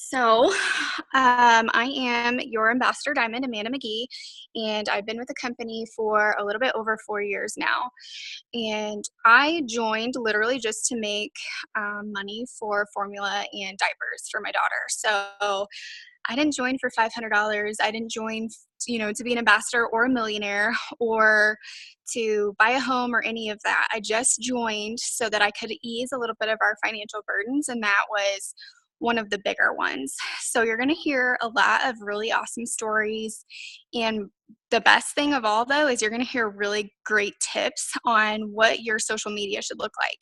So, I am your ambassador diamond, Amanda McGee, and I've been with the company for a little bit over 4 years now. And I joined literally just to make money for formula and diapers for my daughter. So, I didn't join for $500. I didn't join, to be an ambassador or a millionaire or to buy a home or any of that. I just joined so that I could ease a little bit of our financial burdens, and that was one of the bigger ones. So you're going to hear a lot of really awesome stories. And the best thing of all, though, is you're going to hear really great tips on what your social media should look like.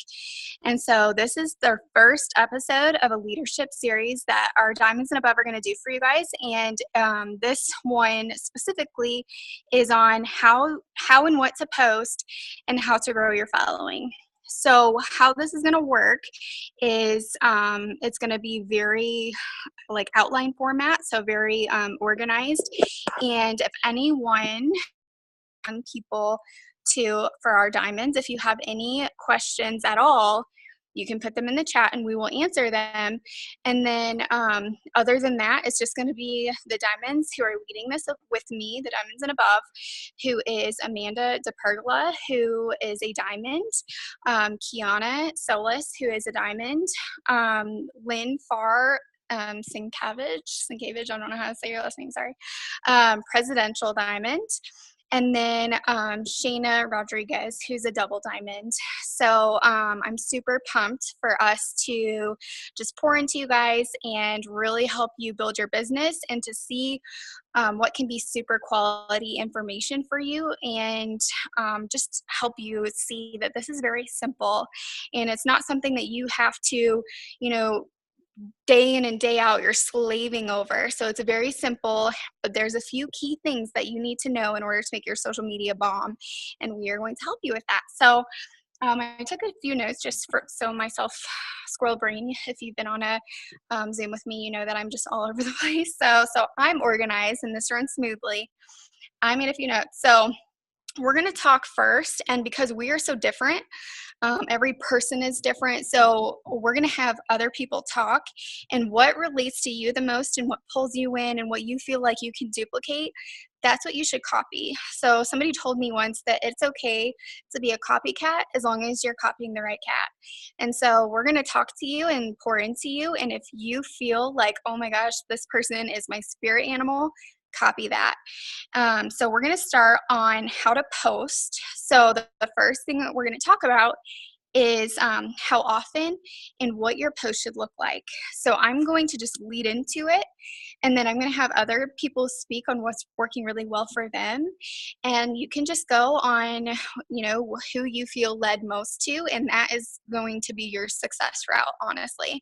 And so this is the first episode of a leadership series that our Diamonds and Above are going to do for you guys. And this one specifically is on how and what to post and how to grow your following. So how this is going to work is it's going to be very like outline format, so very organized. And if anyone people to for our diamonds, if you have any questions at all, you can put them in the chat and we will answer them. And then other than that, it's just going to be the diamonds who are leading this with me, the Diamonds and Above, who is Amanda DePergola, who is a diamond, Kiana Solis, who is a diamond, Lynn Farr, Sinkavage, I don't know how to say your last name, sorry, presidential diamond, and then Shayna Rodriguez, who's a double diamond. So I'm super pumped for us to just pour into you guys and really help you build your business and to see what can be super quality information for you, and just help you see that this is very simple and it's not something that you have to, day in and day out you're slaving over. So it's a very simple, but there's a few key things that you need to know in order to make your social media bomb, and we are going to help you with that. So I took a few notes just for so myself squirrel brain. If you've been on a Zoom with me, you know that I'm just all over the place. So I'm organized and this runs smoothly. I made a few notes. So we're going to talk first, and because we are so different, every person is different, so we're going to have other people talk, and what relates to you the most and what pulls you in and what you feel like you can duplicate, that's what you should copy. So somebody told me once that it's okay to be a copycat as long as you're copying the right cat. And so we're going to talk to you and pour into you, and if you feel like, oh my gosh, this person is my spirit animal, copy that. So we're going to start on how to post. So the first thing that we're going to talk about is how often and what your post should look like. So I'm going to just lead into it, and then I'm going to have other people speak on what's working really well for them. And you can just go on, who you feel led most to, and that is going to be your success route, honestly.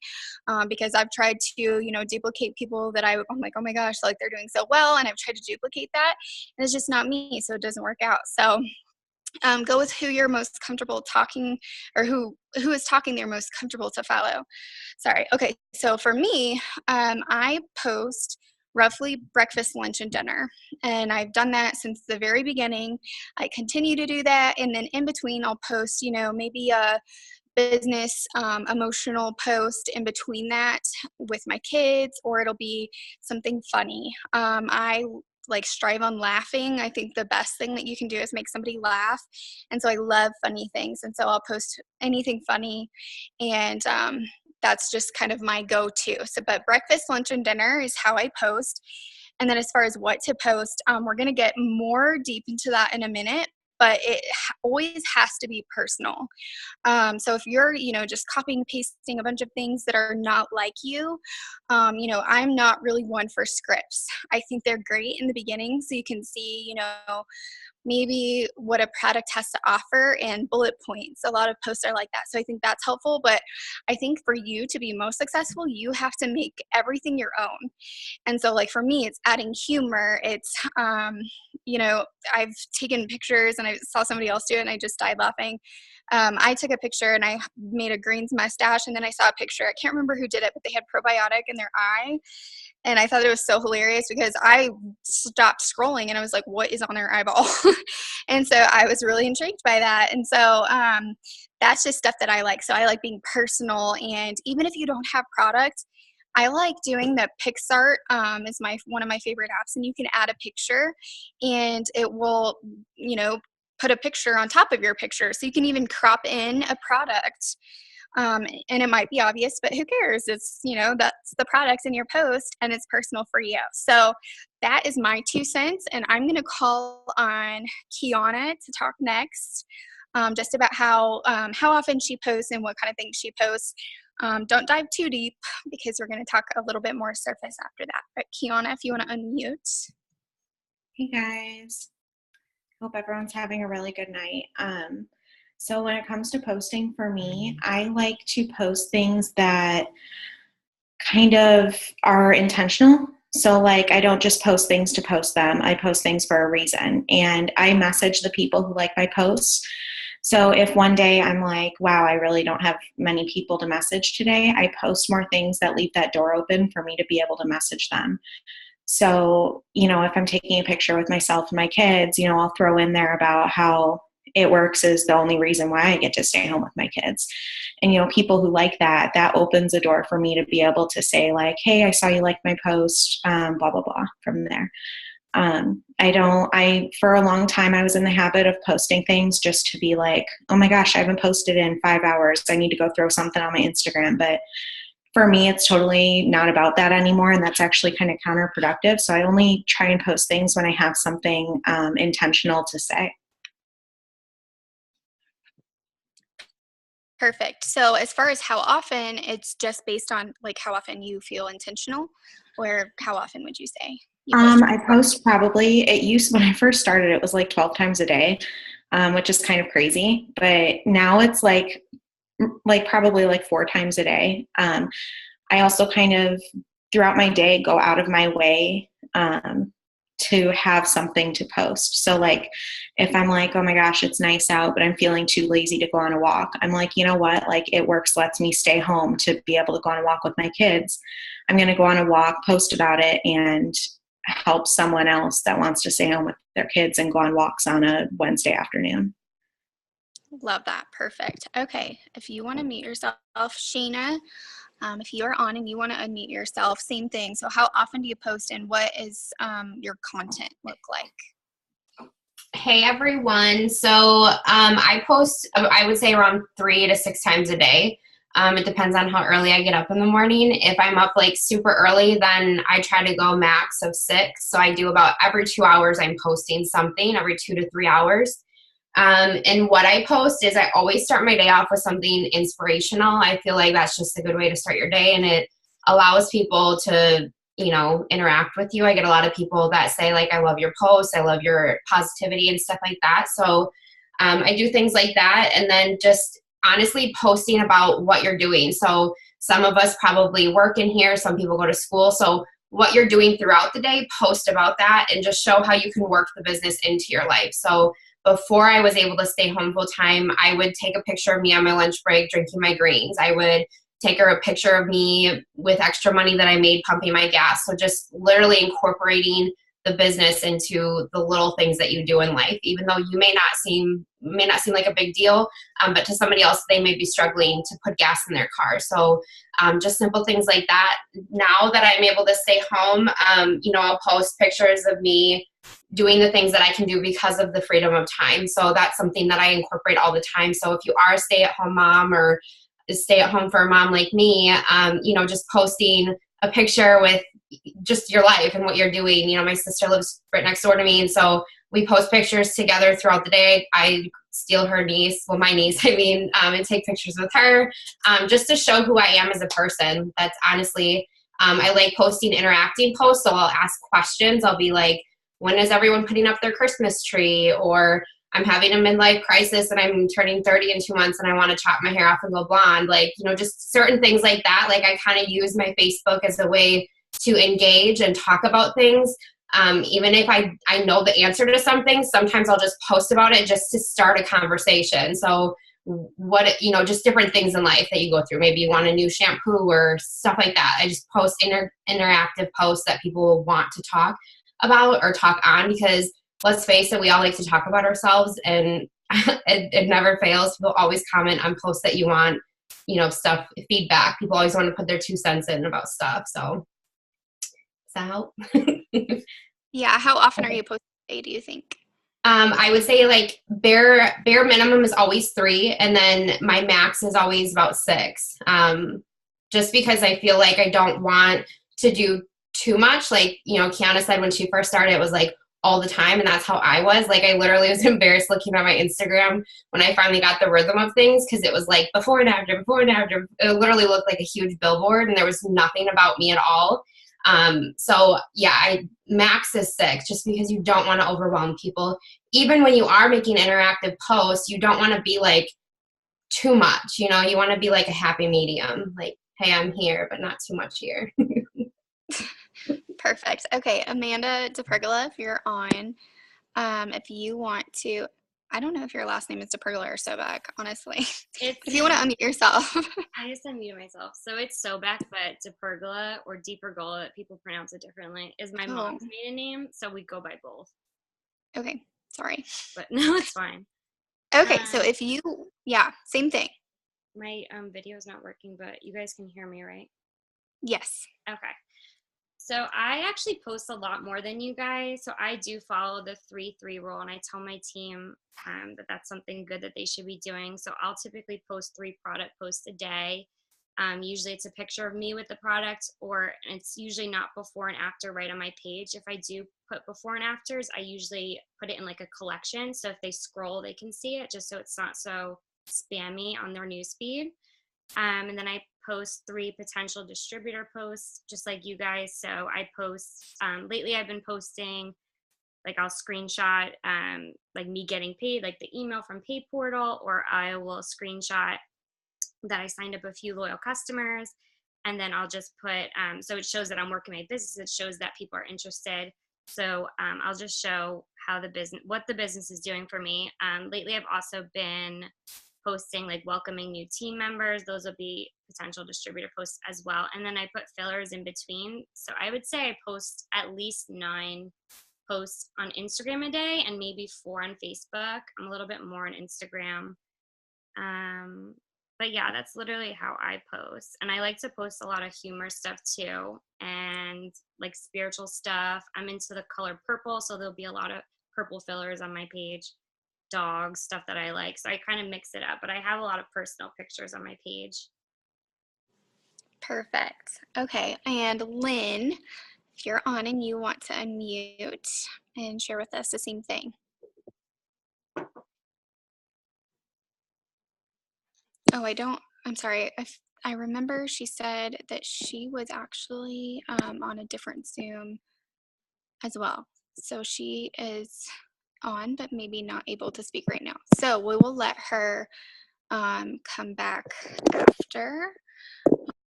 Because I've tried to, duplicate people that I'm like, oh my gosh, like they're doing so well, and I've tried to duplicate that, and it's just not me, so it doesn't work out. So go with who you're most comfortable talking, or who is talking they're most comfortable to follow. Sorry. Okay. So for me, I post roughly breakfast, lunch, and dinner. And I've done that since the very beginning. I continue to do that. And then in between, I'll post, maybe a business emotional post in between that with my kids, or it'll be something funny. I like strive on laughing. I think the best thing that you can do is make somebody laugh. And so I love funny things. And so I'll post anything funny. And that's just kind of my go-to. So, but breakfast, lunch, and dinner is how I post. And then as far as what to post, we're going to get more deep into that in a minute, but it always has to be personal. So if you're, just copying and pasting a bunch of things that are not like you, I'm not really one for scripts. I think they're great in the beginning so you can see, maybe what a product has to offer and bullet points. A lot of posts are like that. So I think that's helpful. But I think for you to be most successful, you have to make everything your own. And so like for me, it's adding humor. It's, I've taken pictures and I saw somebody else do it and I just died laughing. I took a picture and I made a Greens mustache, and then I saw a picture. I can't remember who did it, but they had probiotic in their eye. And I thought it was so hilarious because I stopped scrolling and I was like, what is on their eyeball? And so I was really intrigued by that. And so that's just stuff that I like. So I like being personal. And even if you don't have product, I like doing the PicsArt, is one of my favorite apps, and you can add a picture and it will, put a picture on top of your picture. So you can even crop in a product. And it might be obvious, but who cares? It's, that's the product in your post and it's personal for you. So that is my 2 cents. And I'm going to call on Kiana to talk next, just about how often she posts and what kind of things she posts. Don't dive too deep because we're going to talk a little bit more surface after that. But Kiana, if you want to unmute. Hey guys, hope everyone's having a really good night. So when it comes to posting for me, I like to post things that kind of are intentional. So like I don't just post things to post them. I post things for a reason. And I message the people who like my posts. So if one day I'm like, wow, I really don't have many people to message today, I post more things that leave that door open for me to be able to message them. So, if I'm taking a picture with myself and my kids, I'll throw in there about how it works is the only reason why I get to stay home with my kids. And, people who like that opens a door for me to be able to say like, hey, I saw you like my post, blah, blah, blah from there. For a long time, I was in the habit of posting things just to be like, oh my gosh, I haven't posted in 5 hours. I need to go throw something on my Instagram. But for me, it's totally not about that anymore. And that's actually kind of counterproductive. So I only try and post things when I have something intentional to say. Perfect. So as far as how often, it's just based on like how often you feel intentional, or how often would you say? I post probably, when I first started, it was like 12 times a day, which is kind of crazy. But now it's like probably like 4 times a day. I also kind of throughout my day go out of my way to have something to post. So like if I'm like, oh my gosh, it's nice out, but I'm feeling too lazy to go on a walk, I'm like, you know what? Like It Works lets me stay home to be able to go on a walk with my kids. I'm going to go on a walk, post about it, and help someone else that wants to stay home with their kids and go on walks on a Wednesday afternoon. Love that. Perfect. Okay. If you want to mute yourself, Shayna, if you are on and you want to unmute yourself, same thing. So how often do you post and what is your content look like? Hey everyone. So I post, I would say around 3 to 6 times a day. It depends on how early I get up in the morning. If I'm up like super early, then I try to go max of 6. So I do about every 2 hours, I'm posting something every 2 to 3 hours. And what I post is I always start my day off with something inspirational. I feel like that's just a good way to start your day, and it allows people to, interact with you. I get a lot of people that say like, I love your posts, I love your positivity and stuff like that. So I do things like that. And then just honestly posting about what you're doing. So some of us probably work in here, some people go to school. So what you're doing throughout the day, post about that and just show how you can work the business into your life. So before I was able to stay home full time, I would take a picture of me on my lunch break drinking my greens. I would take a picture of me with extra money that I made pumping my gas. So just literally incorporating the business into the little things that you do in life, even though you may not seem like a big deal, but to somebody else, they may be struggling to put gas in their car. So just simple things like that. Now that I'm able to stay home, I'll post pictures of me doing the things that I can do because of the freedom of time. So that's something that I incorporate all the time. So if you are a stay-at-home mom or a stay-at-home for a mom like me, just posting a picture with just your life and what you're doing. My sister lives right next door to me, and so we post pictures together throughout the day. I steal her niece, my niece, and take pictures with her, just to show who I am as a person. That's honestly, I like posting interacting posts, so I'll ask questions. I'll be like, when is everyone putting up their Christmas tree? Or I'm having a midlife crisis and I'm turning 30 in 2 months and I want to chop my hair off and go blonde. Just certain things like that. I kind of use my Facebook as a way to engage and talk about things. Even if I know the answer to something, sometimes I'll just post about it just to start a conversation. So just different things in life that you go through. Maybe you want a new shampoo or stuff like that. I just post interactive posts that people will want to talk about or talk on, because let's face it, we all like to talk about ourselves, and it never fails. People always comment on posts that you want stuff, feedback. People always want to put their 2 cents in about stuff. So does that help? Yeah. How often are you posting a day, do you think? I would say like bare minimum is always 3, and then my max is always about 6. Just because I feel like I don't want to do too much. Like, Kiana said when she first started, it was like all the time, and that's how I was. Like, I literally was embarrassed looking at my Instagram when I finally got the rhythm of things, because it was like before and after, before and after. It literally looked like a huge billboard, and there was nothing about me at all. So yeah, max is 6, just because you don't want to overwhelm people. Even when you are making interactive posts, you don't want to be like too much, you want to be like a happy medium. Like, hey, I'm here, but not too much here. Perfect. Okay, Amanda DePergola, if you're on, if you want to, I don't know if your last name is DePergola or Sobek, honestly. If you want to unmute yourself. I just unmuted myself. So it's Sobek, but DePergola or DePergola, people pronounce it differently, is my mom's maiden name. So we go by both. Okay, sorry. But no, it's fine. Okay, so same thing. My video is not working, but you guys can hear me, right? Yes. Okay. So I actually post a lot more than you guys. So I do follow the 3-3 rule, and I tell my team that that's something good that they should be doing. So I'll typically post 3 product posts a day. Usually it's a picture of me with the product, or it's usually not before and after right on my page. If I do put before and afters, I usually put it in like a collection. So if they scroll, they can see it, just so it's not so spammy on their newsfeed. And then I post 3 potential distributor posts, just like you guys. So I post, lately I've been posting, like I'll screenshot like me getting paid, like the email from Pay Portal, or I will screenshot that I signed up a few loyal customers. And then I'll just put, so it shows that I'm working my business. It shows that people are interested. So I'll just show what the business is doing for me. Lately, I've also been posting like welcoming new team members. Those will be potential distributor posts as well. And then I put fillers in between. So I would say I post at least 9 posts on Instagram a day, and maybe 4 on Facebook. I'm a little bit more on Instagram. But yeah, that's literally how I post. And I like to post a lot of humor stuff too, and like spiritual stuff. I'm into the color purple, so there'll be a lot of purple fillers on my page. Dogs, stuff that I like. So I kind of mix it up, but I have a lot of personal pictures on my page. Perfect. Okay, and Lynn, if you're on and you want to unmute and share with us the same thing. Oh, I'm sorry. I remember she said that she was actually on a different Zoom as well. So she is on, but maybe not able to speak right now. So we will let her come back after.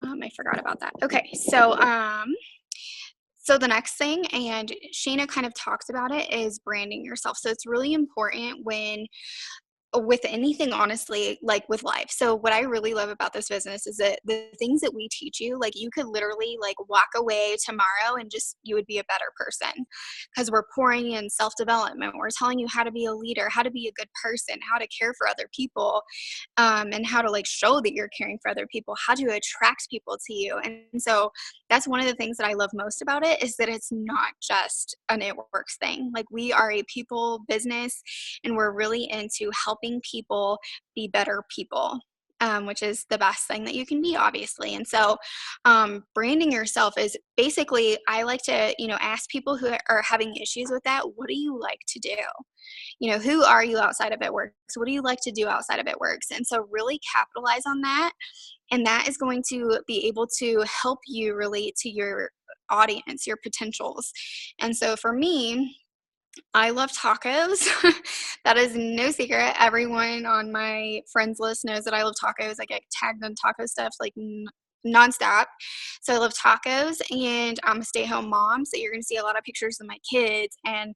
I forgot about that. Okay, so the next thing, and Shayna kind of talks about it, is branding yourself. So it's really important with anything, honestly, like with life. So what I really love about this business is that the things that we teach you, like you could literally like walk away tomorrow and you would be a better person, because we're pouring in self-development. We're telling you how to be a leader, how to be a good person, how to care for other people, and how to like show that you're caring for other people, how to attract people to you. And so that's one of the things that I love most about it, is that it's not just an It Works thing. Like, we are a people business, and we're really into helping people be better people, which is the best thing that you can be, obviously. And so branding yourself is basically, I like to, ask people who are having issues with that, what do you like to do? Who are you outside of It Works? What do you like to do outside of It Works? And so really capitalize on that. And that is going to be able to help you relate to your audience, your potentials. And so for me, I love tacos. That is no secret. Everyone on my friends list knows that I love tacos. I get tagged on taco stuff like nonstop. So I love tacos, and I'm a stay-at-home mom. So you're going to see a lot of pictures of my kids, and,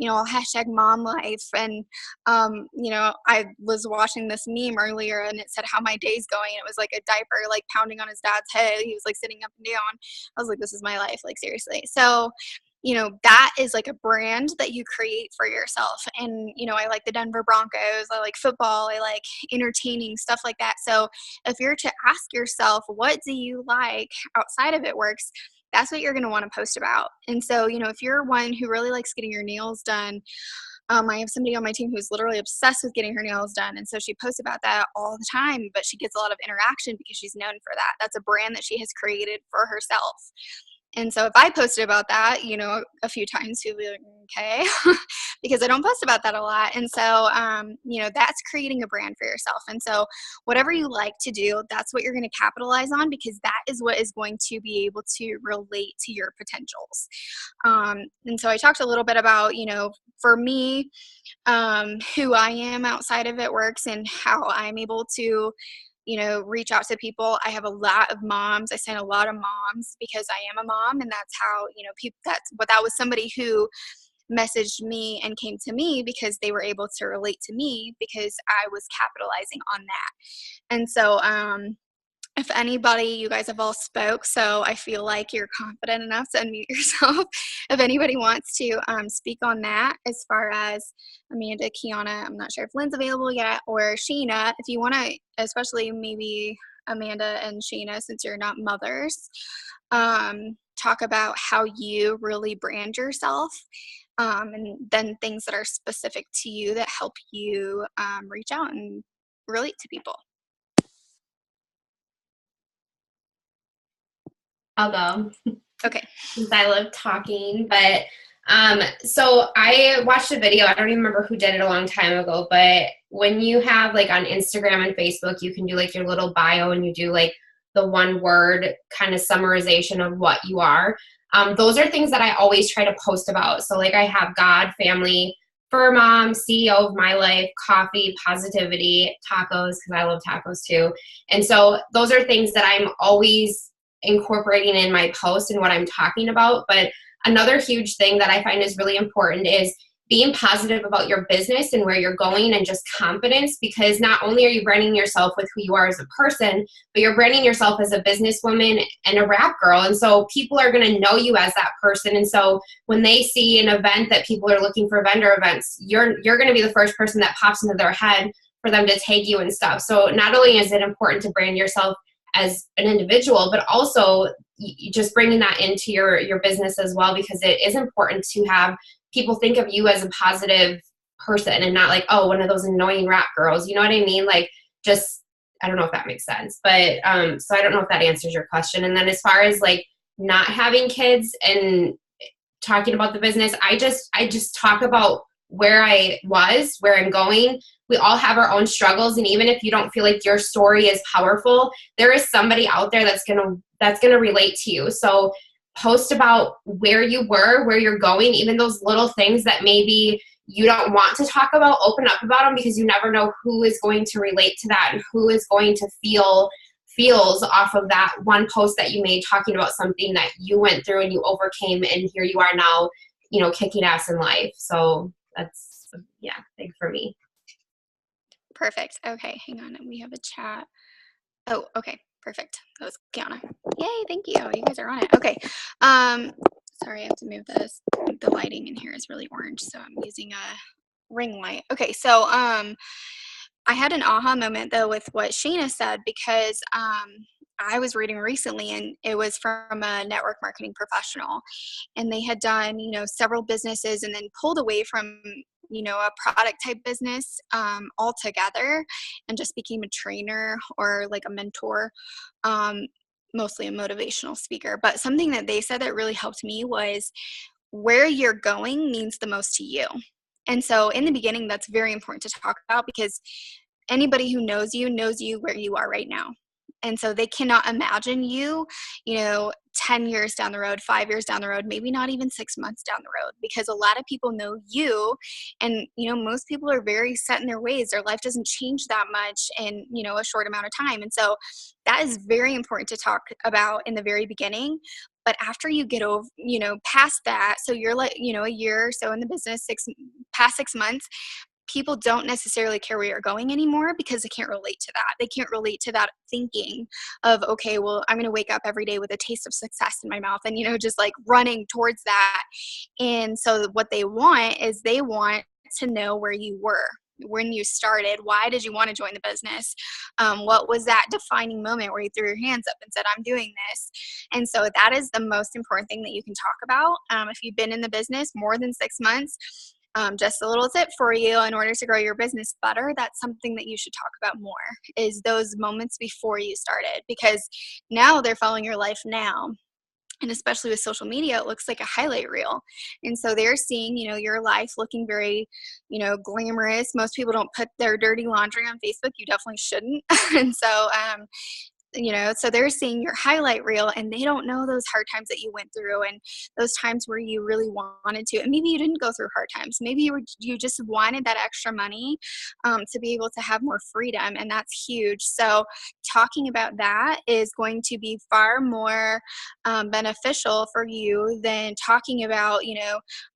I'll hashtag mom life. And, I was watching this meme earlier, and it said how my day's going. It was like a diaper, like pounding on his dad's head. He was like sitting up and down. I was like, this is my life. Like, seriously. So that is like a brand that you create for yourself. And, I like the Denver Broncos, I like football, I like entertaining, stuff like that. So if you're to ask yourself, what do you like outside of It Works? That's what you're going to want to post about. And so, if you're one who really likes getting your nails done, I have somebody on my team who's literally obsessed with getting her nails done. And so she posts about that all the time, but she gets a lot of interaction because she's known for that. That's a brand that she has created for herself. And so if I posted about that, a few times, she'll be like, okay, because I don't post about that a lot. And so, that's creating a brand for yourself. And so whatever you like to do, that's what you're going to capitalize on, because that is what is going to be able to relate to your potentials. And so I talked a little bit about, for me, who I am outside of It Works and how I'm able to reach out to people. I have a lot of moms. I send a lot of moms because I am a mom, and that's how, that was somebody who messaged me and came to me because they were able to relate to me because I was capitalizing on that. And so, if anybody, you guys have all spoke, so I feel like you're confident enough to unmute yourself. If anybody wants to speak on that, as far as Amanda, Kiana, I'm not sure if Lynn's available yet, or Sheena, if you want to, especially maybe Amanda and Sheena, since you're not mothers, talk about how you really brand yourself, and then things that are specific to you that help you reach out and relate to people. I'll go. Okay. Since I love talking, but so I watched a video. I don't even remember who did it a long time ago, but when you have like on Instagram and Facebook, you can do like your little bio and you do like the one word kind of summarization of what you are. Those are things that I always try to post about. So like I have God, family, fur mom, CEO of my life, coffee, positivity, tacos, because I love tacos too. And so those are things that I'm always incorporating in my post and what I'm talking about. But another huge thing that I find is really important is being positive about your business and where you're going, and just confidence, because not only are you branding yourself with who you are as a person, but you're branding yourself as a businesswoman and a rap girl. And so people are going to know you as that person. And so when they see an event that people are looking for vendor events, you're going to be the first person that pops into their head for them to tag you and stuff. So not only is it important to brand yourself as an individual, but also just bringing that into your business as well, because it is important to have people think of you as a positive person and not like, oh, one of those annoying rap girls. You know what I mean? Like, just, I don't know if that makes sense, but so I don't know if that answers your question. And then as far as like not having kids and talking about the business, I just talk about where I was, where I'm going. We all have our own struggles, and even if you don't feel like your story is powerful, there is somebody out there that's gonna relate to you. So post about where you were, where you're going, even those little things that maybe you don't want to talk about, open up about them, because you never know who is going to relate to that and who is going to feels off of that one post that you made talking about something that you went through and you overcame, and here you are now, kicking ass in life. So that's, big for me. Perfect. Okay, hang on. We have a chat. Oh, okay. Perfect. That was Kiana. Yay, thank you. You guys are on it. Okay. Sorry, I have to move this. The lighting in here is really orange, so I'm using a ring light. Okay, so I had an aha moment though with what Sheena said, because I was reading recently, and it was from a network marketing professional, and they had done, several businesses and then pulled away from, a product type business altogether, and just became a trainer or like a mentor, mostly a motivational speaker. But something that they said that really helped me was, where you're going means the most to you. And so in the beginning, that's very important to talk about, because anybody who knows you where you are right now. And so they cannot imagine you, 10 years down the road, 5 years down the road, maybe not even 6 months down the road, because a lot of people know you. And, most people are very set in their ways. Their life doesn't change that much in, a short amount of time. And so that is very important to talk about in the very beginning. But after you get over, past that, so you're like, a year or so in the business, past 6 months, people don't necessarily care where you're going anymore because they can't relate to that. They can't relate to that thinking of, okay, well, I'm going to wake up every day with a taste of success in my mouth and, just like running towards that. And so what they want is they want to know where you were when you started. Why did you want to join the business? What was that defining moment where you threw your hands up and said, I'm doing this? And so that is the most important thing that you can talk about. If you've been in the business more than 6 months, just a little tip for you in order to grow your business better, that's something that you should talk about more, is those moments before you started, because now they're following your life now. And especially with social media, it looks like a highlight reel. And so they're seeing, your life looking very, glamorous. Most people don't put their dirty laundry on Facebook. You definitely shouldn't. And so, so they're seeing your highlight reel, and they don't know those hard times that you went through and those times where you really wanted to. And maybe you didn't go through hard times. Maybe you just wanted that extra money to be able to have more freedom, and that's huge. So talking about that is going to be far more beneficial for you than talking about,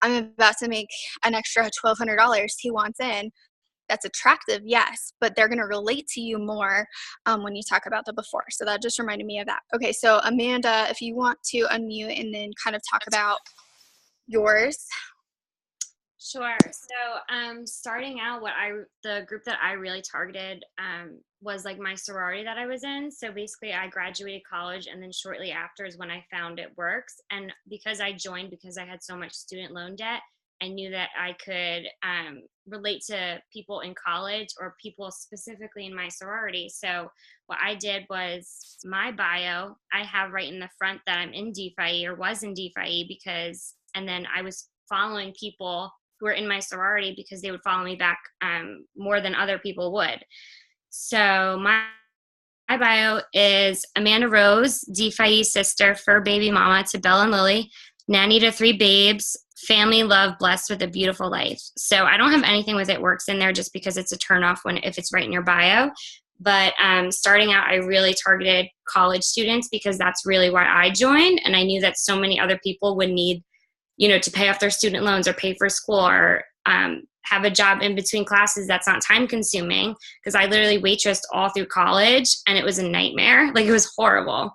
I'm about to make an extra $1,200. Who wants in? That's attractive, yes, but they're going to relate to you more when you talk about the before. So that just reminded me of that. Okay, so Amanda, if you want to unmute and then kind of talk about yours. Sure. So starting out, the group that I really targeted was like my sorority that I was in. So basically I graduated college, and then shortly after is when I found It Works. And because I joined because I had so much student loan debt, I knew that I could relate to people in college or people specifically in my sorority. So what I did was my bio, I have right in the front that I'm in DPHE or was in DPHE and then I was following people who were in my sorority because they would follow me back more than other people would. So my bio is Amanda Rose, DPHE sister, fur baby mama to Belle and Lily, nanny to 3 babes, family, love, blessed with a beautiful life. So I don't have anything with It Works in there just because it's a turnoff if it's right in your bio. But starting out, I really targeted college students because that's really why I joined. And I knew that so many other people would need, to pay off their student loans or pay for school or have a job in between classes that's not time consuming, because I literally waitressed all through college and it was a nightmare. Like, it was horrible.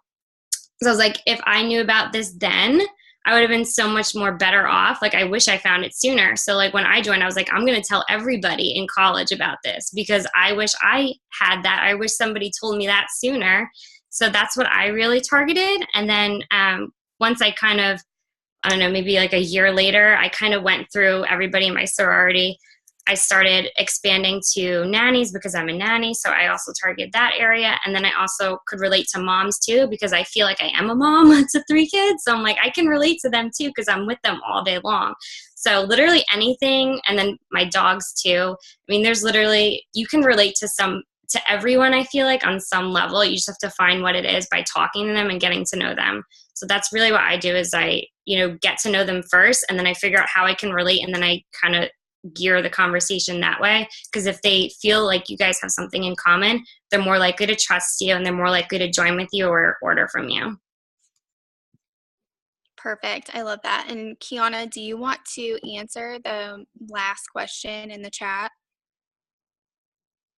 So I was like, if I knew about this then, I would have been so much more better off. Like, I wish I found it sooner. So like when I joined, I was like, I'm going to tell everybody in college about this because I wish I had that. I wish somebody told me that sooner. So that's what I really targeted. And then once I kind of, I don't know, maybe like a year later, I kind of went through everybody in my sorority. I started expanding to nannies because I'm a nanny. So I also targeted that area. And then I also could relate to moms too, because I feel like I am a mom to 3 kids. So I'm like, I can relate to them too, because I'm with them all day long. So literally anything. And then my dogs too. I mean, there's literally, you can relate to everyone, I feel like, on some level. You just have to find what it is by talking to them and getting to know them. So that's really what I do is I, get to know them first, and then I figure out how I can relate, and then I kind of gear the conversation that way. Because if they feel like you guys have something in common, they're more likely to trust you and they're more likely to join with you or order from you. Perfect. I love that. And Kiana, do you want to answer the last question in the chat?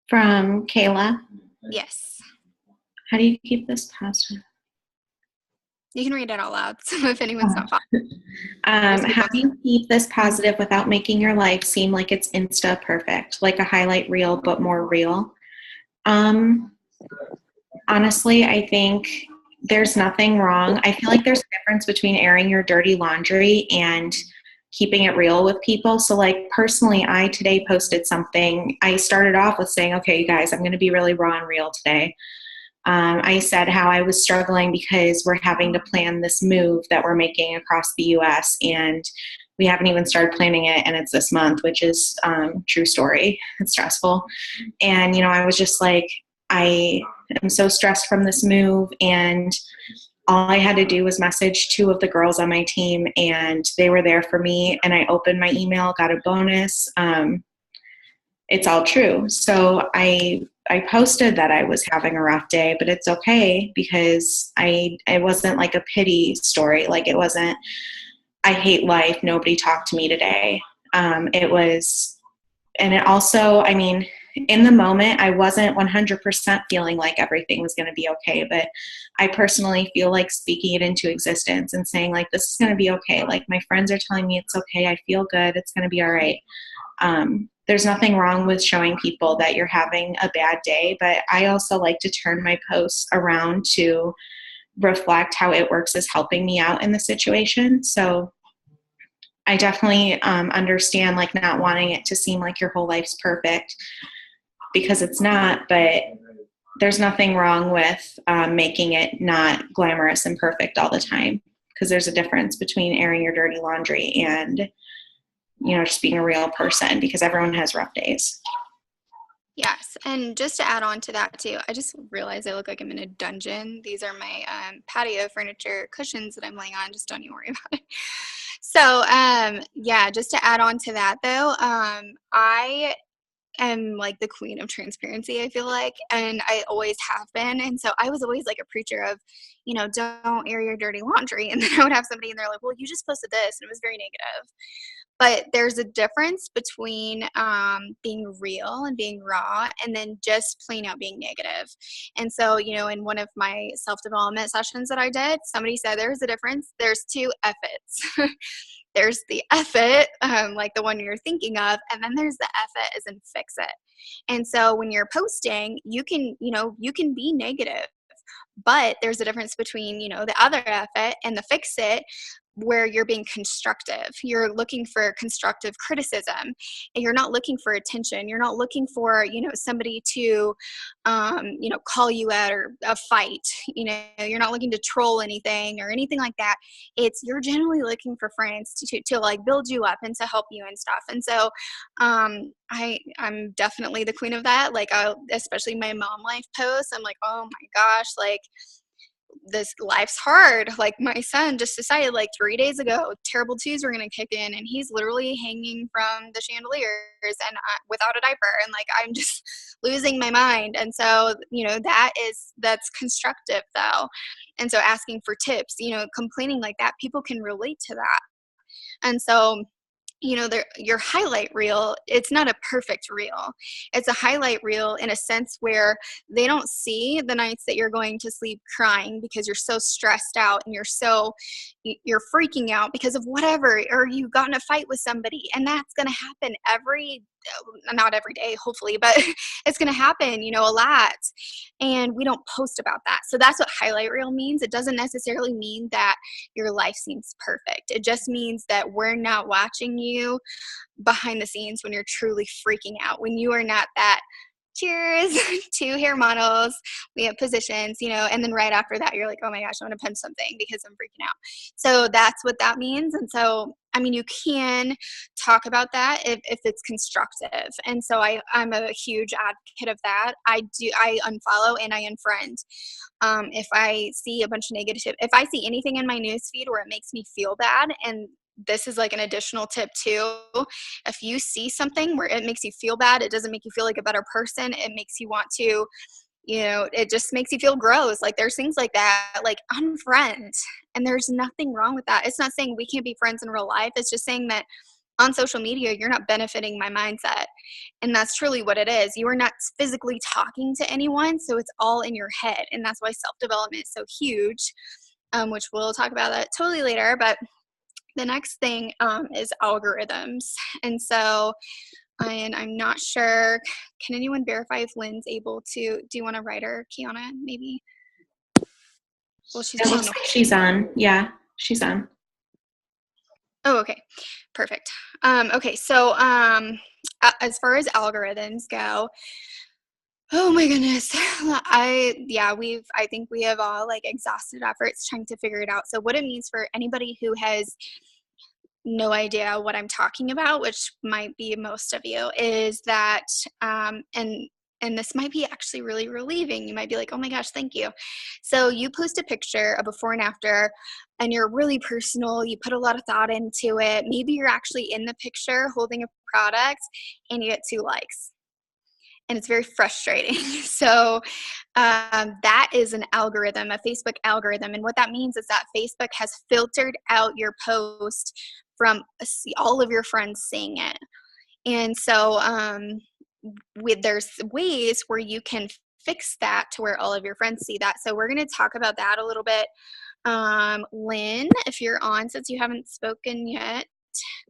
From Kayla. Yes. How do you keep this positive? You can read it out loud, so if anyone's not following. How do you keep this positive without making your life seem like it's Insta perfect, like a highlight reel, but more real? Honestly, I think there's nothing wrong. I feel like there's a difference between airing your dirty laundry and keeping it real with people. So like personally, I today posted something. I started off with saying, okay, you guys, I'm going to be really raw and real today. I said how I was struggling because we're having to plan this move that we're making across the U.S. and we haven't even started planning it, and it's this month, which is true story. It's stressful. And, I was just like, I am so stressed from this move, and all I had to do was message 2 of the girls on my team, and they were there for me, and I opened my email, got a bonus. It's all true. So I posted that I was having a rough day, but it's okay because it wasn't like a pity story. Like it wasn't, I hate life, nobody talked to me today. It was, And it also, I mean, in the moment, I wasn't 100% feeling like everything was going to be okay, but I personally feel like speaking it into existence and saying like, this is going to be okay. Like my friends are telling me it's okay. I feel good. It's going to be all right. There's nothing wrong with showing people that you're having a bad day, but I also like to turn my posts around to reflect how It Works is helping me out in the situation. So I definitely understand like not wanting it to seem like your whole life's perfect, because it's not, but there's nothing wrong with making it not glamorous and perfect all the time, because there's a difference between airing your dirty laundry and, you know, just being a real person, because everyone has rough days. Yes, and just to add on to that too, I just realized I look like I'm in a dungeon. These are my patio furniture cushions that I'm laying on. Just don't even worry about it. So, yeah, just to add on to that though, I am like the queen of transparency, I feel like, and I always have been. And so I was always like a preacher of, you know, don't air your dirty laundry. And then I would have somebody and they're like, well, you just posted this, and it was very negative. But there's a difference between being real and being raw and then just plain out being negative. And so, you know, in one of my self-development sessions that I did, somebody said there's a difference. There's two effets. There's the effort, like the one you're thinking of, and then there's the effort as in fix it. And so when you're posting, you can, you know, you can be negative, but there's a difference between, you know, the other effort and the fix it, where you're being constructive. You're looking for constructive criticism, and you're not looking for attention. You're not looking for, you know, somebody to, you know, call you out or a fight. You know, you're not looking to troll anything or anything like that. It's you're generally looking for friends to like build you up and to help you and stuff. And so, I'm definitely the queen of that. Like, especially my mom life posts, I'm like, oh my gosh, like, this life's hard. Like my son just decided like 3 days ago, terrible twos were going to kick in, and he's literally hanging from the chandeliers and without a diaper. And like, I'm just losing my mind. And so, you know, that's constructive though. And so asking for tips, you know, complaining like that, people can relate to that. And so, you know, your highlight reel, it's not a perfect reel. It's a highlight reel in a sense where they don't see the nights that you're going to sleep crying because you're so stressed out and you're freaking out because of whatever, or you got in a fight with somebody. And that's going to happen not every day, hopefully, but it's going to happen, you know, a lot. And we don't post about that. So that's what highlight reel means. It doesn't necessarily mean that your life seems perfect. It just means that we're not watching you behind the scenes when you're truly freaking out, when you are not that cheers to hair models, we have positions, you know, and then right after that you're like, oh my gosh, I want to punch something because I'm freaking out. So that's what that means. And so, I mean, you can talk about that if it's constructive. And so I'm a huge advocate of that. I unfollow and I unfriend. If I see a bunch of negative, if I see anything in my newsfeed where it makes me feel bad, and this is like an additional tip too. If you see something where it makes you feel bad, it doesn't make you feel like a better person. It makes you want to, you know, it just makes you feel gross. Like there's things like that, like unfriend. And there's nothing wrong with that. It's not saying we can't be friends in real life. It's just saying that on social media, you're not benefiting my mindset. And that's truly what it is. You are not physically talking to anyone. So it's all in your head. And that's why self-development is so huge, which we'll talk about that totally later. But the next thing is algorithms. And so, and I'm not sure, can anyone verify if Lynn's able to, do you want to write her, Kiana, maybe? Well, It looks like she's on. Yeah, she's on. Oh, okay. Perfect. Okay, so as far as algorithms go, oh my goodness. I think we have all like exhausted efforts trying to figure it out. So what it means for anybody who has no idea what I'm talking about, which might be most of you, is that, and this might be actually really relieving. You might be like, oh my gosh, thank you. So you post a picture, a before and after, and you're really personal. You put a lot of thought into it. Maybe you're actually in the picture holding a product and you get 2 likes. And it's very frustrating. So that is an algorithm, a Facebook algorithm. And what that means is that Facebook has filtered out your post from all of your friends seeing it. And so there's ways where you can fix that to where all of your friends see that. So we're going to talk about that a little bit. Lynn, if you're on, since you haven't spoken yet,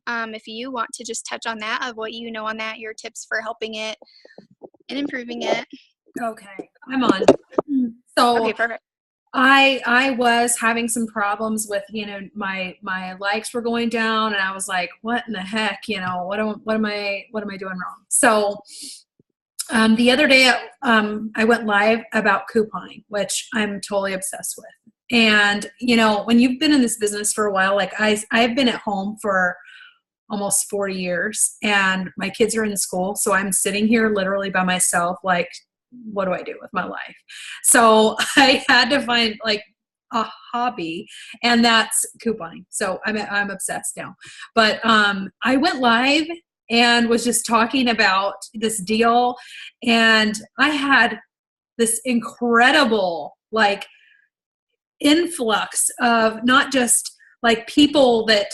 if you want to just touch on that, of what you know on that, your tips for helping it and improving it. Okay, I'm on. So Okay, perfect. I was having some problems with, my likes were going down, and I was like, what in the heck, what am I doing wrong? So the other day, I went live about couponing, which I'm totally obsessed with. And, when you've been in this business for a while, like I've been at home for almost 40 years, and my kids are in school. So I'm sitting here literally by myself, like, what do I do with my life? So I had to find like a hobby, and that's couponing. So I'm obsessed now. But I went live and was just talking about this deal, and I had this incredible like influx of not just like people that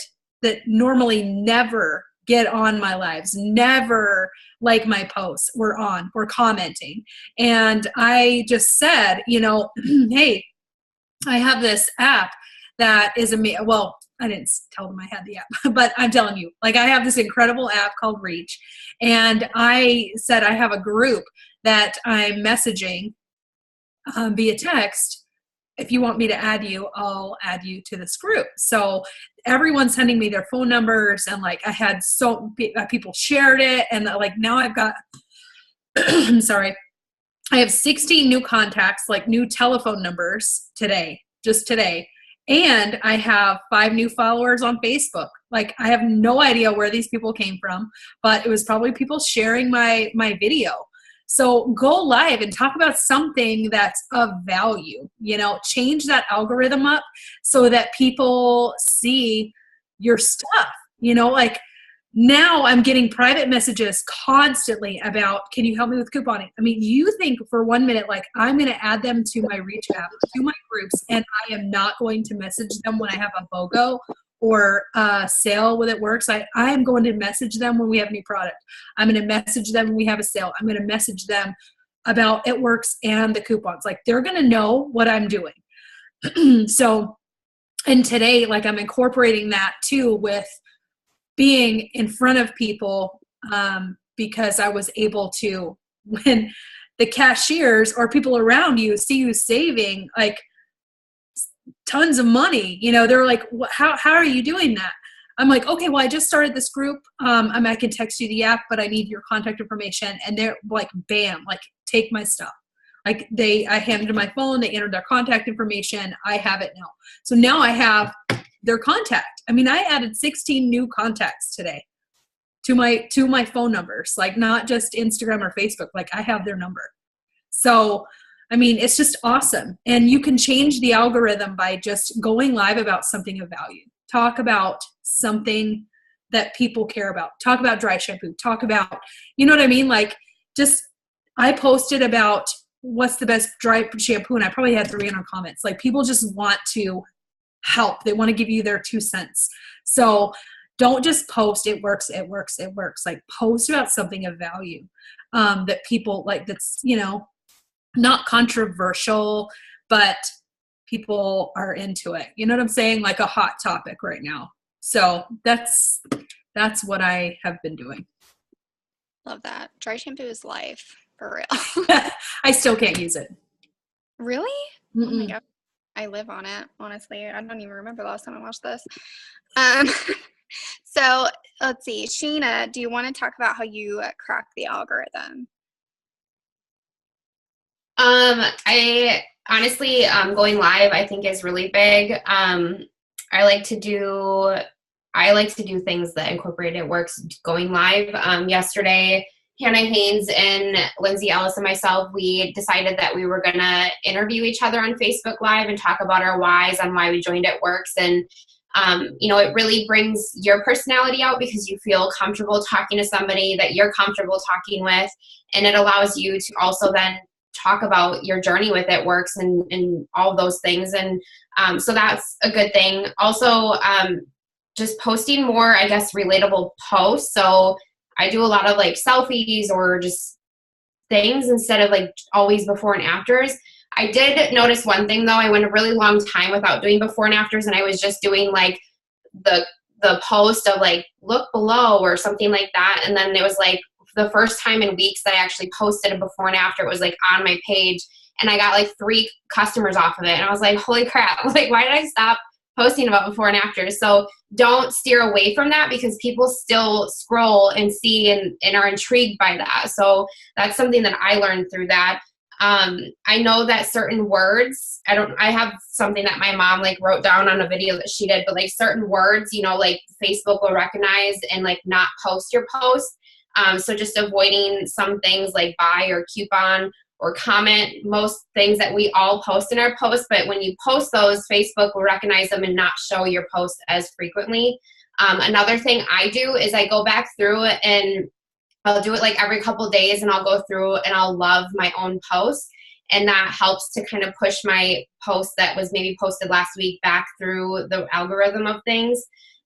normally never get on my lives, never like my posts, were commenting. And I just said, hey, I have this app that is amazing. Well, I didn't tell them I had the app, but I'm telling you, like, I have this incredible app called Reach. And I said, I have a group that I'm messaging via text. If you want me to add you, I'll add you to this group. So everyone's sending me their phone numbers, and like I had people shared it, and like now I've got, I'm sorry, I have 16 new contacts, like new telephone numbers just today. And I have 5 new followers on Facebook. Like, I have no idea where these people came from, but it was probably people sharing my video. So go live and talk about something that's of value, change that algorithm up so that people see your stuff, like now I'm getting private messages constantly about, can you help me with couponing? I mean, you think for 1 minute, like, I'm going to add them to my Reach app, to my groups, and I am not going to message them when I have a BOGO or a sale when it works. I am going to message them when we have a new product. I'm going to message them when we have a sale. I'm going to message them about It Works and the coupons. Like, they're going to know what I'm doing. So, and today, like, I'm incorporating that too with being in front of people, because I was able to, when the cashiers or people around you see you saving like tons of money, they're like, how are you doing that? I'm like, okay, well, I just started this group. I can text you the app, but I need your contact information. And they're like, bam, like, take my stuff. Like, I handed them my phone, they entered their contact information. I have it now. So now I have their contact. I mean, I added 16 new contacts today to my phone numbers, like not just Instagram or Facebook, like I have their number. So, I mean, it's just awesome. And you can change the algorithm by just going live about something of value. Talk about something that people care about. Talk about dry shampoo. Talk about, you know what I mean? Like, just, I posted about what's the best dry shampoo, and I probably had 300 comments. Like, people just want to help. They want to give you their 2 cents. So don't just post, it works, it works, it works. Like, post about something of value that people like, that's, not controversial, but people are into it. You know what I'm saying? Like a hot topic right now. So that's what I have been doing. Love that. Dry shampoo is life, for real. I still can't use it. Really? Mm-mm. Oh my God. I live on it, honestly. I don't even remember the last time I watched this. So let's see. Shayna, do you want to talk about how you crack the algorithm? I honestly, going live, I think is really big. I like to do things that incorporate It Works going live. Yesterday, Hannah Haynes and Lindsay Ellis and myself, we decided that we were going to interview each other on Facebook Live and talk about our whys on why we joined It Works. And, it really brings your personality out because you feel comfortable talking to somebody that you're comfortable talking with. And it allows you to also then talk about your journey with It Works and all those things. And so that's a good thing. Also, just posting more, I guess, relatable posts. So I do a lot of like selfies or just things instead of like always before and afters. I did notice one thing though. I went a really long time without doing before and afters, and I was just doing like the post of like look below or something like that. And then it was like the first time in weeks that I actually posted a before and after. It was like on my page, and I got like 3 customers off of it. And I was like, holy crap, like why did I stop posting about before and after? So don't steer away from that, because people still scroll and see and are intrigued by that. So that's something that I learned through that. I know that certain words, I have something that my mom like wrote down on a video that she did, but like certain words, you know, like Facebook will recognize and like not post your post. So just avoiding some things like buy or coupon or comment, most things that we all post in our posts, but when you post those, Facebook will recognize them and not show your post as frequently. Another thing I do is I go back through and I'll do it like every couple of days, and I'll go through and I'll love my own posts. And that helps to kind of push my post that was maybe posted last week back through the algorithm of things.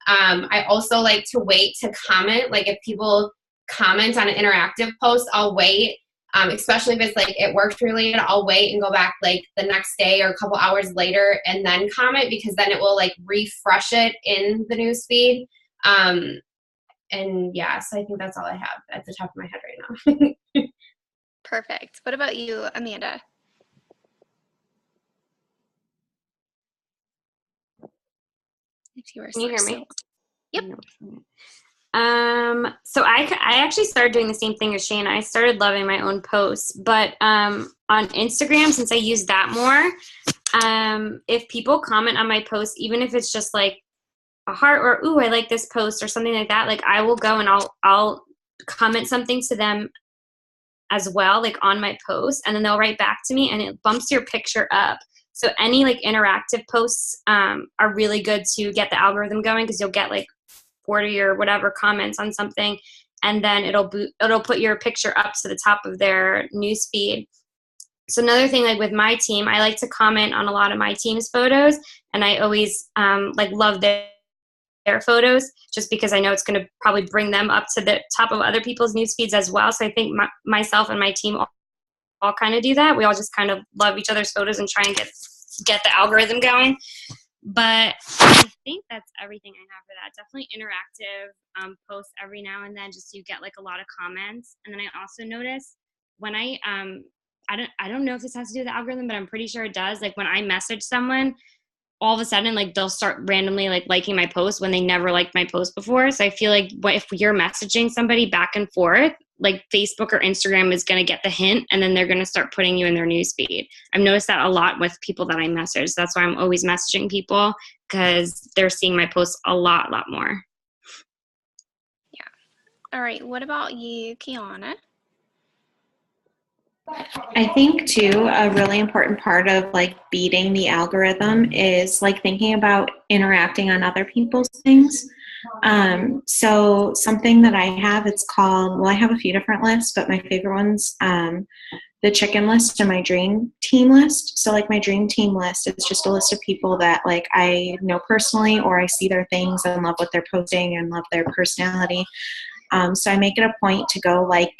I also like to wait to comment. Like if people comment on an interactive post, I'll wait. Especially if it's like it worked related, I'll wait and go back like the next day or a couple hours later and then comment, because then it will like refresh it in the news feed. And yeah, so I think that's all I have at the top of my head right now. Perfect. What about you, Amanda? If you are Can you hear me? Yep. So I actually started doing the same thing as Shane. I started loving my own posts, but on Instagram, since I use that more, if people comment on my post, even if it's just like a heart or ooh, I like this post or something like that, like I will go and I'll comment something to them as well, like on my post, and then they'll write back to me and it bumps your picture up. So any like interactive posts are really good to get the algorithm going, because you'll get like 40 or whatever comments on something, and then it'll put your picture up to the top of their news feed. So another thing, like with my team, I like to comment on a lot of my team's photos, and I always like love their photos, just because I know it's going to probably bring them up to the top of other people's news feeds as well. So I think myself and my team all kind of do that. We all just kind of love each other's photos and try and get the algorithm going. But I think that's everything I have for that. Definitely interactive posts every now and then, just so you get like a lot of comments. And then I also notice when I don't know if this has to do with the algorithm, but I'm pretty sure it does. Like when I message someone, all of a sudden, like they'll start randomly like liking my post when they never liked my post before. So I feel like if you're messaging somebody back and forth, like Facebook or Instagram is going to get the hint, and then they're going to start putting you in their news feed. I've noticed that a lot with people that I message. That's why I'm always messaging people, because they're seeing my posts a lot more. Yeah. All right. What about you, Kiana? I think too, a really important part of like beating the algorithm is like thinking about interacting on other people's things. So something that I have, it's called, well, I have a few different lists, but my favorite one's the chicken list and my dream team list. So like my dream team list, it's just a list of people that like I know personally, or I see their things and love what they're posting and love their personality. So I make it a point to go like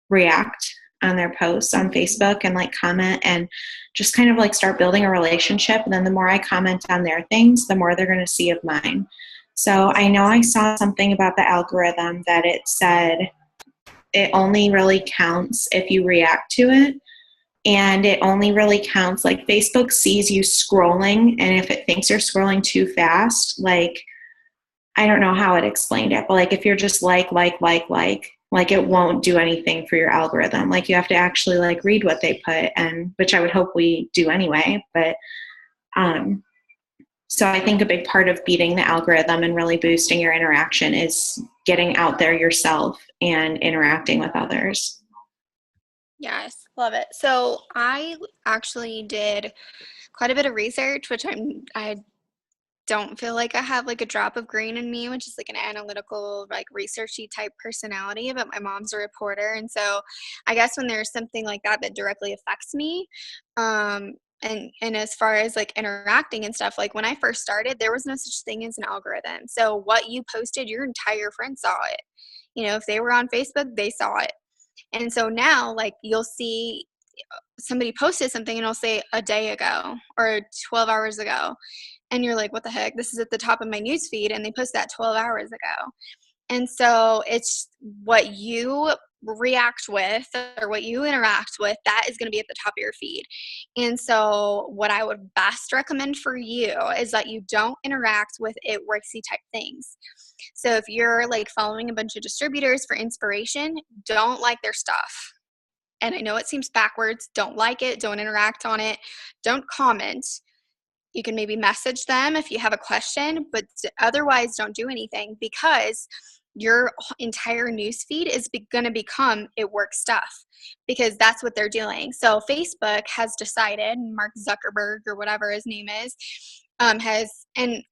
react on their posts on Facebook and like comment and just kind of like start building a relationship. And then the more I comment on their things, the more they're going to see of mine. So I know I saw something about the algorithm that it said it only really counts if you react to it. And it only really counts, like Facebook sees you scrolling, and if it thinks you're scrolling too fast, like, I don't know how it explained it, but like if you're just like it won't do anything for your algorithm. Like you have to actually like read what they put, and which I would hope we do anyway. But so I think a big part of beating the algorithm and really boosting your interaction is getting out there yourself and interacting with others. Yes, love it. So I actually did quite a bit of research, which I don't feel like I have like a drop of green in me, which is like an analytical, like researchy type personality, but my mom's a reporter. And so I guess when there's something like that that directly affects me, and as far as like interacting and stuff, like when I first started, there was no such thing as an algorithm. So what you posted, your entire friends saw it. If they were on Facebook, they saw it. And so now, like, you'll see somebody posted something and it'll say a day ago or 12 hours ago. And you're like, what the heck? This is at the top of my news feed, and they posted that 12 hours ago. And so it's what you react with or what you interact with, that is going to be at the top of your feed. And so what I would best recommend for you is that you don't interact with it worksy type things. So if you're like following a bunch of distributors for inspiration, don't like their stuff. And I know it seems backwards. Don't like it. Don't interact on it. Don't comment. You can maybe message them if you have a question, but otherwise don't do anything, because your entire news feed is going to become it work stuff, because that's what they're doing. So Facebook has decided, Mark Zuckerberg or whatever his name is, and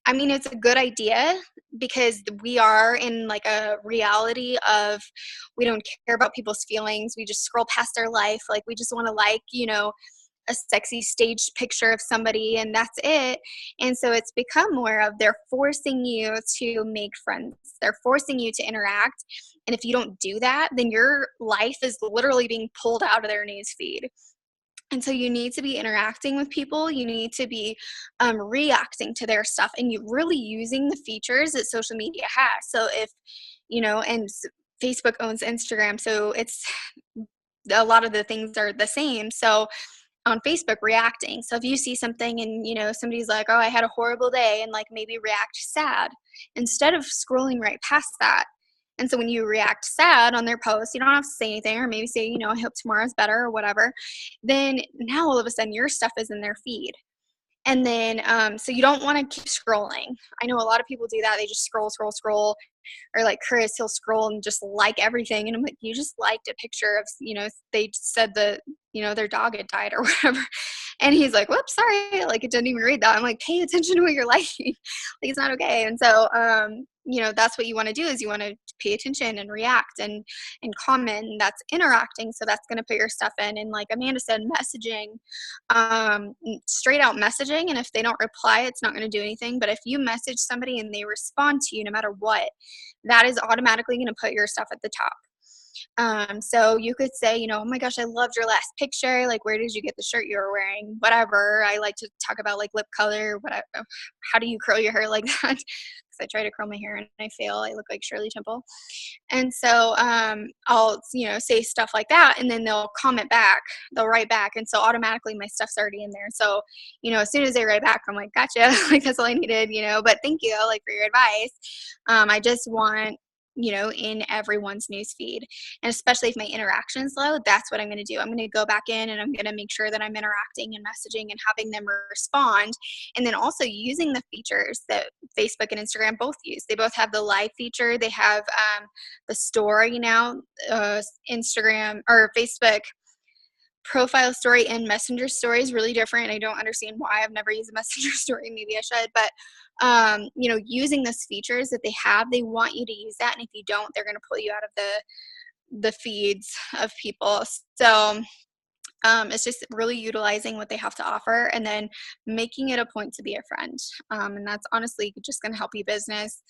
I mean, it's a good idea, because we are in like a reality of we don't care about people's feelings. We just scroll past their life. Like, we just want to like, a sexy staged picture of somebody, and that's it. And so it's become more of they're forcing you to make friends. They're forcing you to interact. And if you don't do that, then your life is literally being pulled out of their news feed. And so you need to be interacting with people. You need to be reacting to their stuff, and you really using the features that social media has. So if, and Facebook owns Instagram, so it's a lot of the things are the same. So on Facebook, reacting. So if you see something and, somebody's like, oh, I had a horrible day, and like maybe react sad instead of scrolling right past that. And so when you react sad on their post, you don't have to say anything, or maybe say, I hope tomorrow's better or whatever. Then now all of a sudden your stuff is in their feed. And then, so you don't want to keep scrolling. I know a lot of people do that. They just scroll. Or like Chris, he'll scroll and just like everything. And I'm like, you just liked a picture of, they said that, their dog had died or whatever. And he's like, whoops, sorry. Like, it didn't even read that. I'm like, pay attention to what you're liking. Like, it's not okay. And so, that's what you want to do, is you want to pay attention and react and comment. And that's interacting. So that's going to put your stuff in. And like Amanda said, messaging, straight out messaging. And if they don't reply, it's not going to do anything. But if you message somebody and they respond to you, no matter what, that is automatically going to put your stuff at the top. So you could say, oh my gosh, I loved your last picture. Like, where did you get the shirt you were wearing? Whatever. I like to talk about like lip color. Whatever. How do you curl your hair like that? Because I try to curl my hair and I fail. I look like Shirley Temple. And so I'll, say stuff like that, and then they'll comment back. They'll write back. And so automatically my stuff's already in there. So, as soon as they write back, I'm like, gotcha. Like, that's all I needed, but thank you, like, for your advice. I just want, in everyone's news feed. And especially if my interaction is low, that's what I'm going to do. I'm going to go back in and I'm going to make sure that I'm interacting and messaging and having them respond. And then also using the features that Facebook and Instagram both use. They both have the live feature. They have the story now, Instagram or Facebook profile story and messenger story is really different. I don't understand why. I've never used a messenger story. Maybe I should, but using those features that they have, they want you to use that. And if you don't, they're going to pull you out of the feeds of people. So it's just really utilizing what they have to offer, and then making it a point to be a friend. And that's honestly just going to help you business,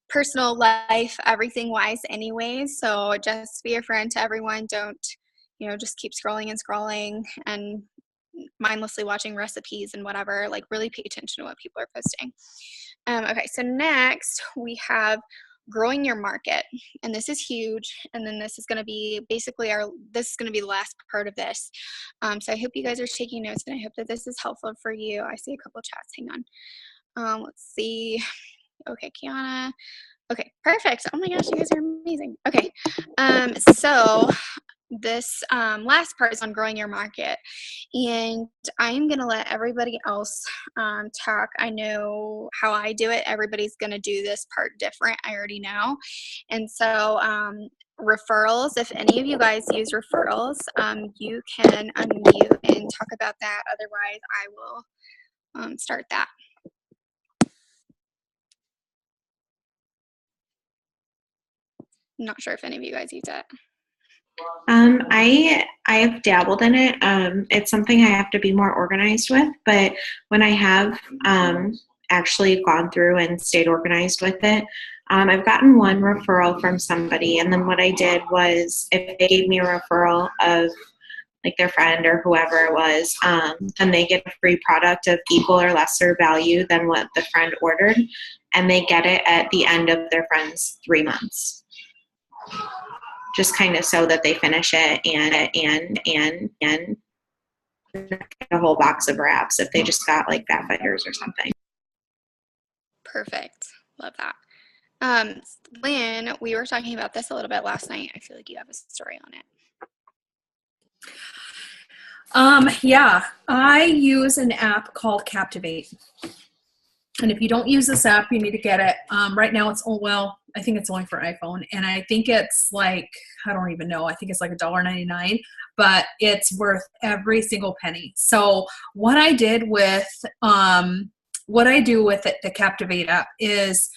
personal life, everything wise anyways. So just be a friend to everyone. Don't, just keep scrolling and mindlessly watching recipes and whatever. Like, really pay attention to what people are posting. Okay, so next we have growing your market, and this is huge. And then this is going to be basically this is going to be the last part of this. So I hope you guys are taking notes, and I hope that this is helpful for you. I see a couple chats. Hang on. Let's see. Okay, Kiana. Okay, perfect. Oh my gosh, you guys are amazing. Okay, so this last part is on growing your market, and I'm going to let everybody else talk. I know how I do it. Everybody's going to do this part different. I already know. And so referrals, if any of you guys use referrals, you can unmute and talk about that. Otherwise, I will start that. I'm not sure if any of you guys use it. I've dabbled in it. It's something I have to be more organized with, but when I have actually gone through and stayed organized with it, I've gotten one referral from somebody, and then what I did was if they gave me a referral of like their friend or whoever it was, then they get a free product of equal or lesser value than what the friend ordered, and they get it at the end of their friend's 3 months. Just kind of so that they finish it and a whole box of wraps if they just got like Fat Fighters or something. Perfect. Love that. Lynn, we were talking about this a little bit last night. I feel like you have a story on it. Yeah, I use an app called Captivate. And if you don't use this app, you need to get it. Right now I think it's only for iPhone. And I think it's like, I don't even know. I think it's like $1.99, but it's worth every single penny. So what I do with the Captivate app is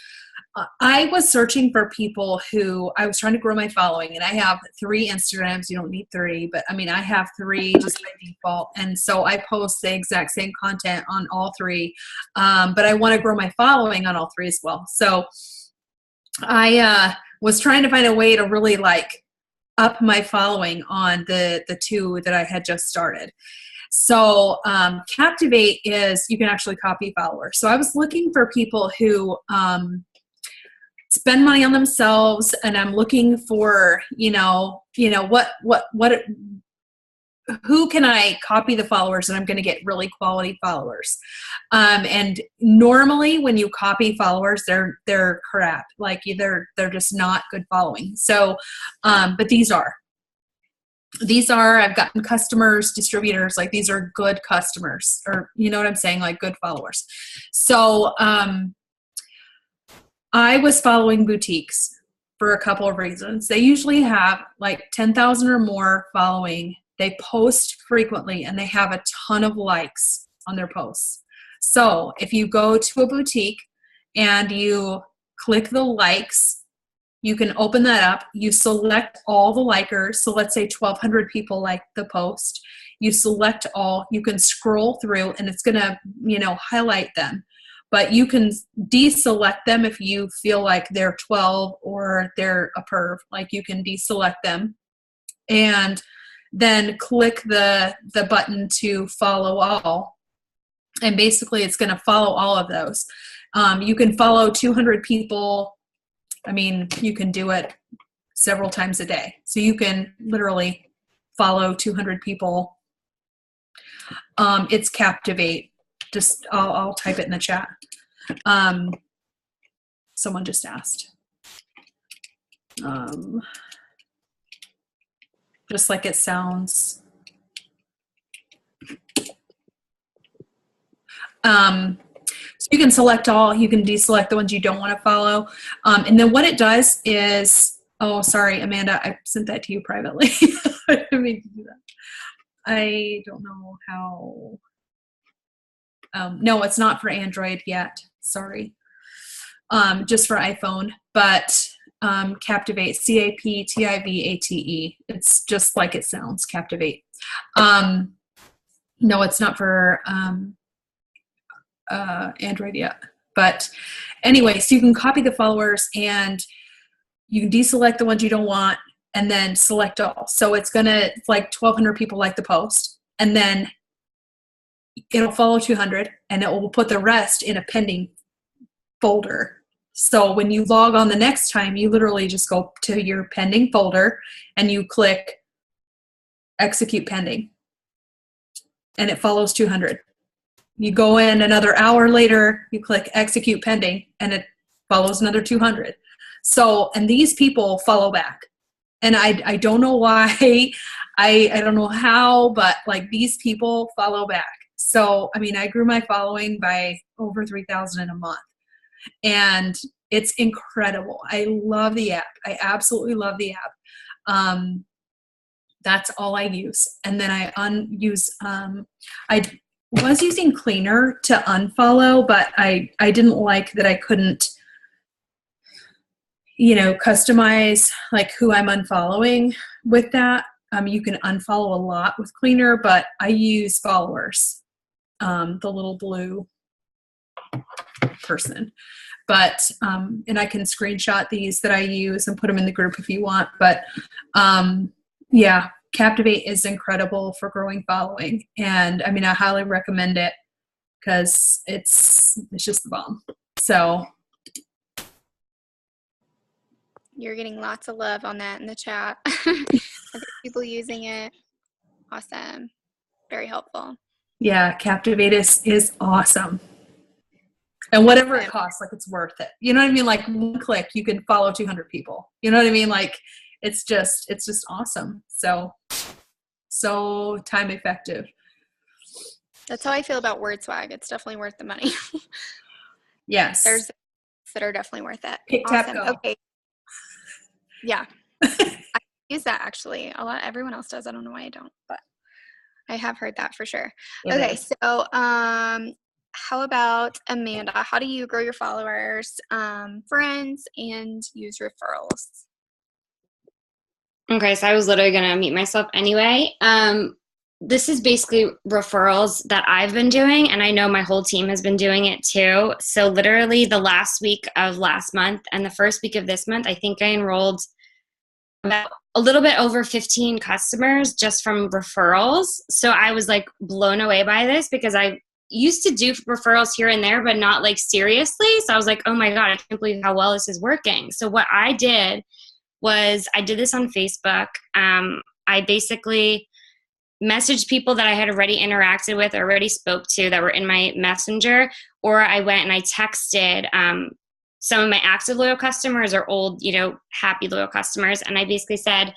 I was searching for people who I was trying to grow my following, and I have 3 Instagrams. You don't need 3, but I mean, I have 3 just by default. And so I post the exact same content on all 3. But I want to grow my following on all 3 as well. So I was trying to find a way to really like up my following on the 2 that I had just started. So Captivate is, you can actually copy followers. So I was looking for people who spend money on themselves, and I'm looking for, who can I copy the followers and I'm going to get really quality followers. And normally when you copy followers, they're crap. Like they're just not good following. So, but these are, I've gotten customers, distributors, like these are good customers, or you know what I'm saying? Like good followers. So, I was following boutiques for a couple of reasons. They usually have like 10,000 or more following. They post frequently and they have a ton of likes on their posts. So if you go to a boutique and you click the likes, you can open that up. You select all the likers. So let's say 1,200 people like the post. You select all. You can scroll through and it's going to, highlight them. But you can deselect them if you feel like they're 12 or they're a perv. Like you can deselect them and then click the button to follow all. And basically it's going to follow all of those. You can follow 200 people. I mean, you can do it several times a day. So you can literally follow 200 people. It's Captivate. Just I'll type it in the chat. Someone just asked. Just like it sounds. So you can select all. You can deselect the ones you don't want to follow. And then what it does is, oh, sorry, Amanda, I sent that to you privately. I didn't mean to do that. I don't know how. No, it's not for Android yet. Sorry. Just for iPhone. But Captivate, Captivate. It's just like it sounds, Captivate. No, it's not for Android yet. But anyway, so you can copy the followers and you can deselect the ones you don't want and then select all. So it's like 1,200 people like the post, and then it'll follow 200 and it will put the rest in a pending folder. So when you log on the next time, you literally just go to your pending folder and you click execute pending and it follows 200. You go in another hour later, you click execute pending and it follows another 200. So, and these people follow back. And I don't know why, I don't know how, but like these people follow back. So, I mean, I grew my following by over 3,000 in a month. And it's incredible. I love the app. I absolutely love the app. That's all I use. And then I I was using Cleaner to unfollow, but I didn't like that I couldn't, customize like who I'm unfollowing with that. You can unfollow a lot with Cleaner, but I use followers. The little blue person. But, and I can screenshot these that I use and put them in the group if you want. But yeah, Captivate is incredible for growing following. And I mean, I highly recommend it because it's just the bomb. So. You're getting lots of love on that in the chat. People using it. Awesome. Very helpful. Yeah, Captivate is awesome. And whatever it costs, like, it's worth it. You know what I mean? Like, one click, you can follow 200 people. You know what I mean? Like, it's just awesome. So time effective. That's how I feel about WordSwag. It's definitely worth the money. Yes. There's that are definitely worth it. Pick, tap, go. Okay. Yeah. I use that actually. Everyone else does. I don't know why I don't, but I have heard that for sure. Okay. So, how about Amanda? How do you grow your followers, friends, and use referrals? Okay, so I was literally going to mute myself anyway. This is basically referrals that I've been doing, and I know my whole team has been doing it too. So literally the last week of last month and the first week of this month, I think I enrolled about a little bit over 15 customers just from referrals. So I was like blown away by this because I used to do referrals here and there, but not like seriously. So I was like, oh my God, I can't believe how well this is working. So what I did was I did this on Facebook. I basically messaged people that I had already interacted with or already spoke to that were in my messenger, or I went and I texted some of my active loyal customers or old, happy loyal customers. And I basically said,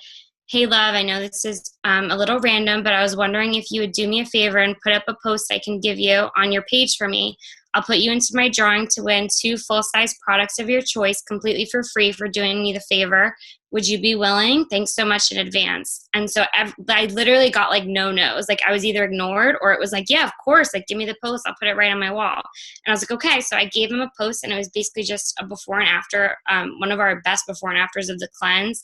hey, love, I know this is a little random, but I was wondering if you would do me a favor and put up a post I can give you on your page for me. I'll put you into my drawing to win 2 full-size products of your choice completely for free for doing me the favor. Would you be willing? Thanks so much in advance. And so I literally got like no-nos. Like I was either ignored or it was like, yeah, of course. Like give me the post. I'll put it right on my wall. And I was like, okay. So I gave him a post and it was basically just a before and after, one of our best before and afters of the cleanse.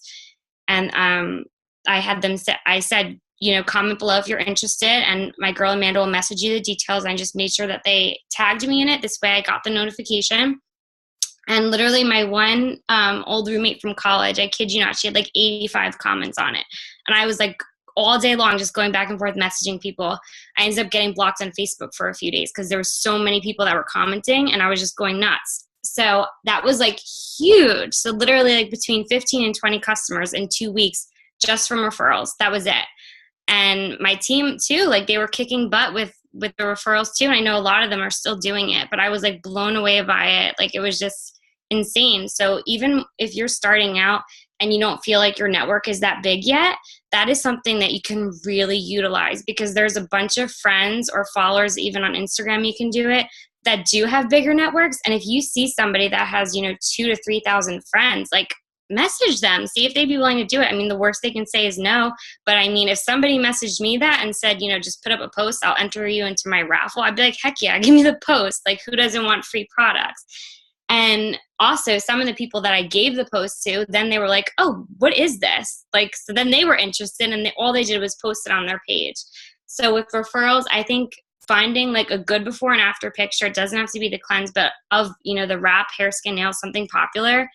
And I had them I said, comment below if you're interested, and my girl Amanda will message you the details. I just made sure that they tagged me in it. This way I got the notification. And literally my one old roommate from college, I kid you not, she had like 85 comments on it. And I was like all day long just going back and forth messaging people. I ended up getting blocked on Facebook for a few days because there were so many people that were commenting and I was just going nuts. So that was like huge. So literally like between 15 and 20 customers in 2 weeks just from referrals. That was it. And my team too, like they were kicking butt with the referrals too. And I know a lot of them are still doing it, but I was like blown away by it. Like it was just insane. So even if you're starting out and you don't feel like your network is that big yet, that is something that you can really utilize because there's a bunch of friends or followers, even on Instagram, you can do it, that do have bigger networks. And if you see somebody that has, 2,000 to 3,000 friends, like message them, see if they'd be willing to do it. I mean, the worst they can say is no, but I mean, if somebody messaged me that and said, just put up a post, I'll enter you into my raffle, I'd be like, heck yeah, give me the post. Like who doesn't want free products? And also some of the people that I gave the post to, then they were like, oh, what is this? Like, so then they were interested and all they did was post it on their page. So with referrals, I think finding like a good before and after picture, it doesn't have to be the cleanse, but of, the wrap, hair, skin, nails, something popular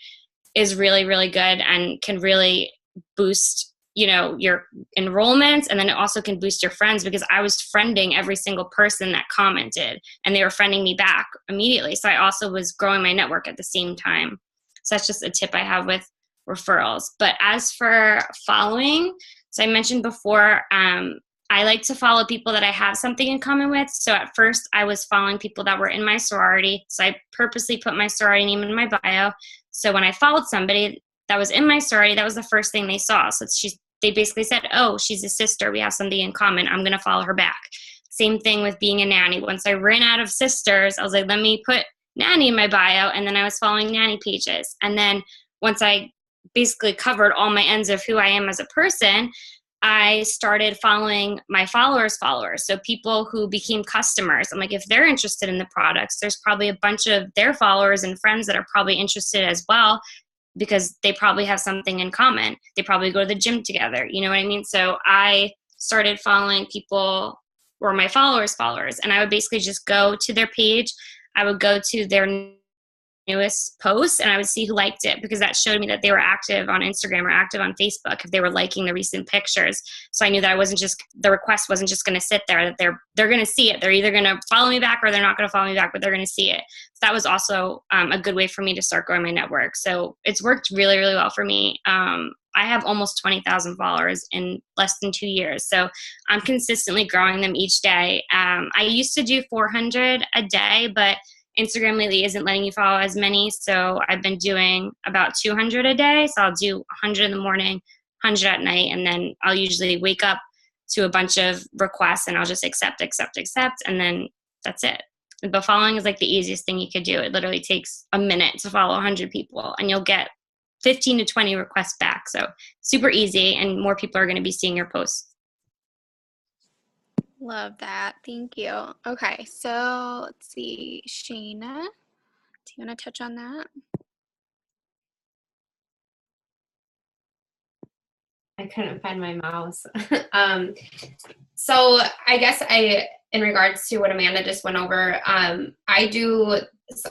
is really, really good and can really boost, your enrollments. And then it also can boost your friends because I was friending every single person that commented and they were friending me back immediately. So I also was growing my network at the same time. So that's just a tip I have with referrals. But as for following, so I mentioned before, I like to follow people that I have something in common with. So at first I was following people that were in my sorority. So I purposely put my sorority name in my bio. So when I followed somebody that was in my sorority, that was the first thing they saw. So they basically said, oh, she's a sister. We have something in common. I'm going to follow her back. Same thing with being a nanny. Once I ran out of sisters, I was like, let me put nanny in my bio. And then I was following nanny pages. And then once I basically covered all my ends of who I am as a person, I started following my followers. So people who became customers, I'm like, if they're interested in the products, there's probably a bunch of their followers and friends that are probably interested as well because they probably have something in common. They probably go to the gym together. You know what I mean? So I started following people or my followers, and I would basically just go to their page. I would go to their newest posts and I would see who liked it, because that showed me that they were active on Instagram or active on Facebook if they were liking the recent pictures. So I knew that I wasn't just, the request wasn't just going to sit there, that they're going to see it. They're either going to follow me back or they're not going to follow me back, but they're going to see it. So that was also a good way for me to start growing my network. So it's worked really, really well for me. I have almost 20,000 followers in less than 2 years. So I'm consistently growing them each day. I used to do 400 a day, but Instagram lately isn't letting you follow as many. So I've been doing about 200 a day. So I'll do 100 in the morning, 100 at night. And then I'll usually wake up to a bunch of requests and I'll just accept. And then that's it. But following is like the easiest thing you could do. It literally takes a minute to follow 100 people and you'll get 15 to 20 requests back. So super easy, and more people are going to be seeing your posts. Love that. Thank you. Okay, so let's see. Shayna, do you want to touch on that? I couldn't find my mouse. So I guess in regards to what Amanda just went over, I do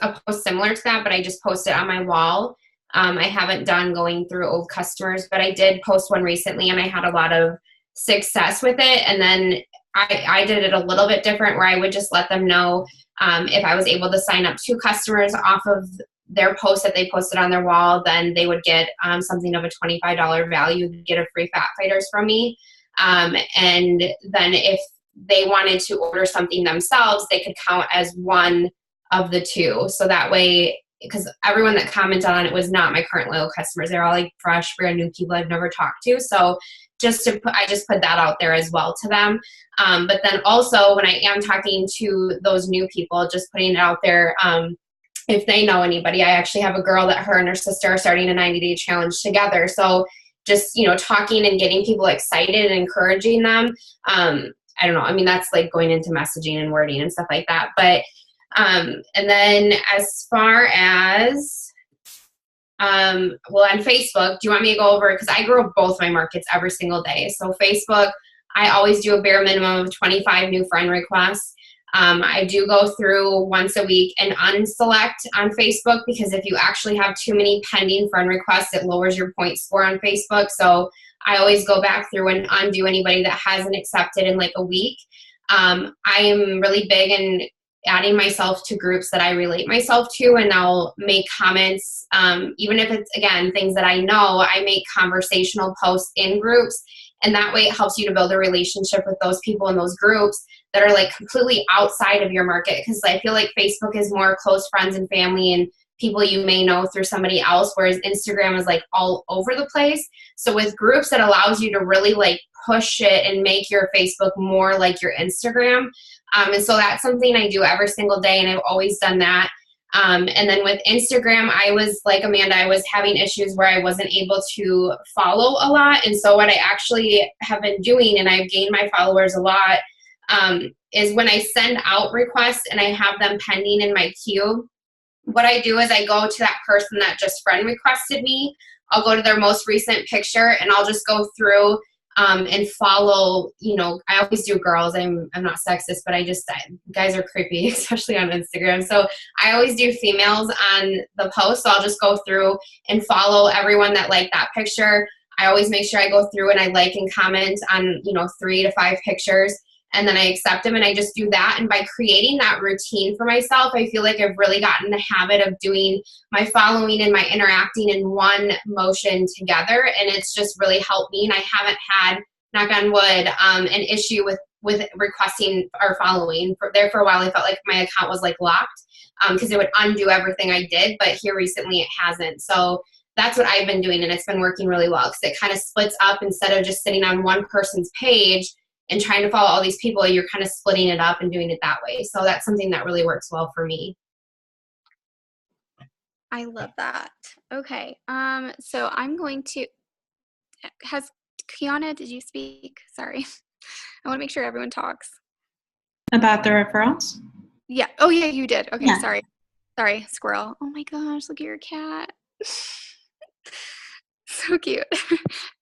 a post similar to that, but I just post it on my wall. I haven't done going through old customers, but I did post one recently and I had a lot of success with it. And then I did it a little bit different, where I would just let them know if I was able to sign up 2 customers off of their post that they posted on their wall, then they would get something of a $25 value, get a free Fat Fighters from me. And then if they wanted to order something themselves, they could count as one of the 2. So that way, because everyone that commented on it was not my current loyal customers. They're all like fresh, brand new people I've never talked to. So I just put that out there as well to them. But then also when I am talking to those new people, just putting it out there, if they know anybody. I actually have a girl that her and her sister are starting a 90-day challenge together. So just, talking and getting people excited and encouraging them. I don't know. I mean, that's like going into messaging and wording and stuff like that. But and then as far as, on Facebook, do you want me to go over, because I grow both my markets every single day. So Facebook, I always do a bare minimum of 25 new friend requests. I do go through once a week and unselect on Facebook, because if you actually have too many pending friend requests, it lowers your point score on Facebook. So I always go back through and undo anybody that hasn't accepted in like a week. I am really big in adding myself to groups that I relate myself to, and I'll make comments, even if it's, again, things that I know. I make conversational posts in groups, and that way it helps you to build a relationship with those people in those groups that are like completely outside of your market, because I feel like Facebook is more close friends and family and people you may know through somebody else, whereas Instagram is like all over the place. So with groups, it allows you to really like push it and make your Facebook more like your Instagram. And so that's something I do every single day, and I've always done that. And then with Instagram, I was like Amanda, I was having issues where I wasn't able to follow a lot. And so what I actually have been doing, and I've gained my followers a lot, is when I send out requests and I have them pending in my queue, what I do is I go to that person that just friend requested me. I'll go to their most recent picture and I'll just go through and follow, I always do girls. I'm not sexist, but guys are creepy, especially on Instagram. So I always do females on the post. So I'll just go through and follow everyone that liked that picture. I always make sure I go through and I like and comment on, 3 to 5 pictures. And then I accept them, and I just do that. And by creating that routine for myself, I feel like I've really gotten the habit of doing my following and my interacting in one motion together. And it's just really helped me. And I haven't had, knock on wood, an issue with requesting or following. For a while, I felt like my account was like locked because it would undo everything I did. But here recently it hasn't. So that's what I've been doing, and it's been working really well, because it kind of splits up. Instead of just sitting on one person's page and trying to follow all these people, you're kind of splitting it up and doing it that way. So that's something that really works well for me. I love that. Okay. So I'm going to, Kiana, did you speak? Sorry. I want to make sure everyone talks. About the referrals? Yeah. Oh yeah, you did. Okay. Yeah. Sorry, squirrel. Oh my gosh, look at your cat. So cute.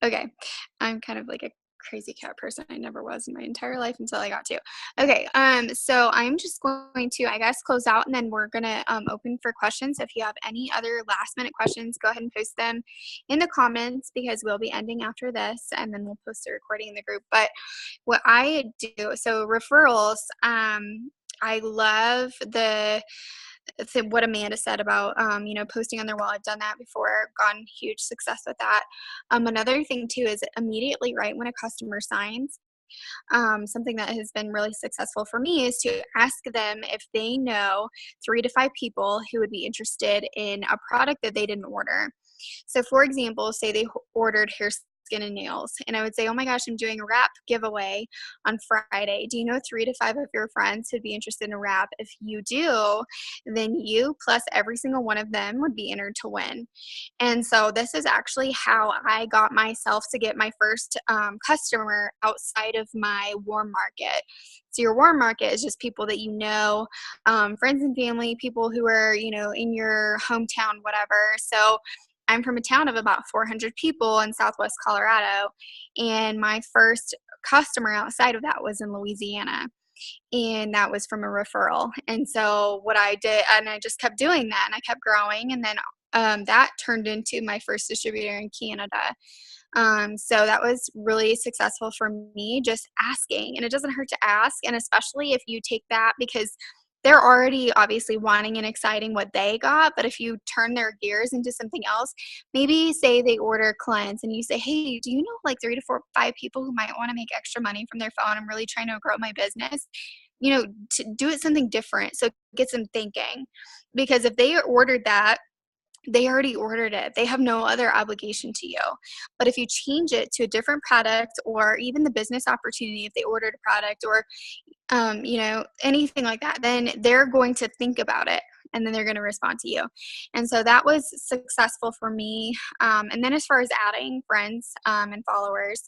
Okay. I'm kind of like a crazy cat person. I never was in my entire life until I got to. Okay, so I'm just going to, I guess, close out, and then we're gonna open for questions. If you have any other last minute questions, go ahead and post them in the comments, because we'll be ending after this, and then we'll post the recording in the group. But what I do, so referrals, I love what Amanda said about, posting on their wall. I've done that before, gotten huge success with that. Another thing too is immediately right when a customer signs, something that has been really successful for me is to ask them if they know 3 to 5 people who would be interested in a product that they didn't order. So for example, say they ordered hair, skin, and nails, and I would say, oh my gosh, I'm doing a wrap giveaway on Friday. Do you know 3 to 5 of your friends who'd be interested in a wrap? If you do, then you plus every single one of them would be entered to win. And so this is actually how I got myself to get my first customer outside of my warm market. So your warm market is just people that you know, friends and family, people who are, in your hometown, whatever. So I'm from a town of about 400 people in Southwest Colorado, and my first customer outside of that was in Louisiana, and that was from a referral. And so what I did, and I just kept doing that, and I kept growing, and then that turned into my first distributor in Canada. So that was really successful for me, just asking, and it doesn't hurt to ask. And especially if you take that, because they're already obviously wanting and exciting what they got, but if you turn their gears into something else, maybe say they order cleanse and you say, hey, do you know like 3 to 4, 5 people who might want to make extra money from their phone? I'm really trying to grow my business. To do it something different. So it gets them thinking, because if they ordered that, they already ordered it. They have no other obligation to you. But if you change it to a different product, or even the business opportunity, if they ordered a product, or anything like that, then they're going to think about it, and then they're going to respond to you. And so that was successful for me. And then as far as adding friends and followers,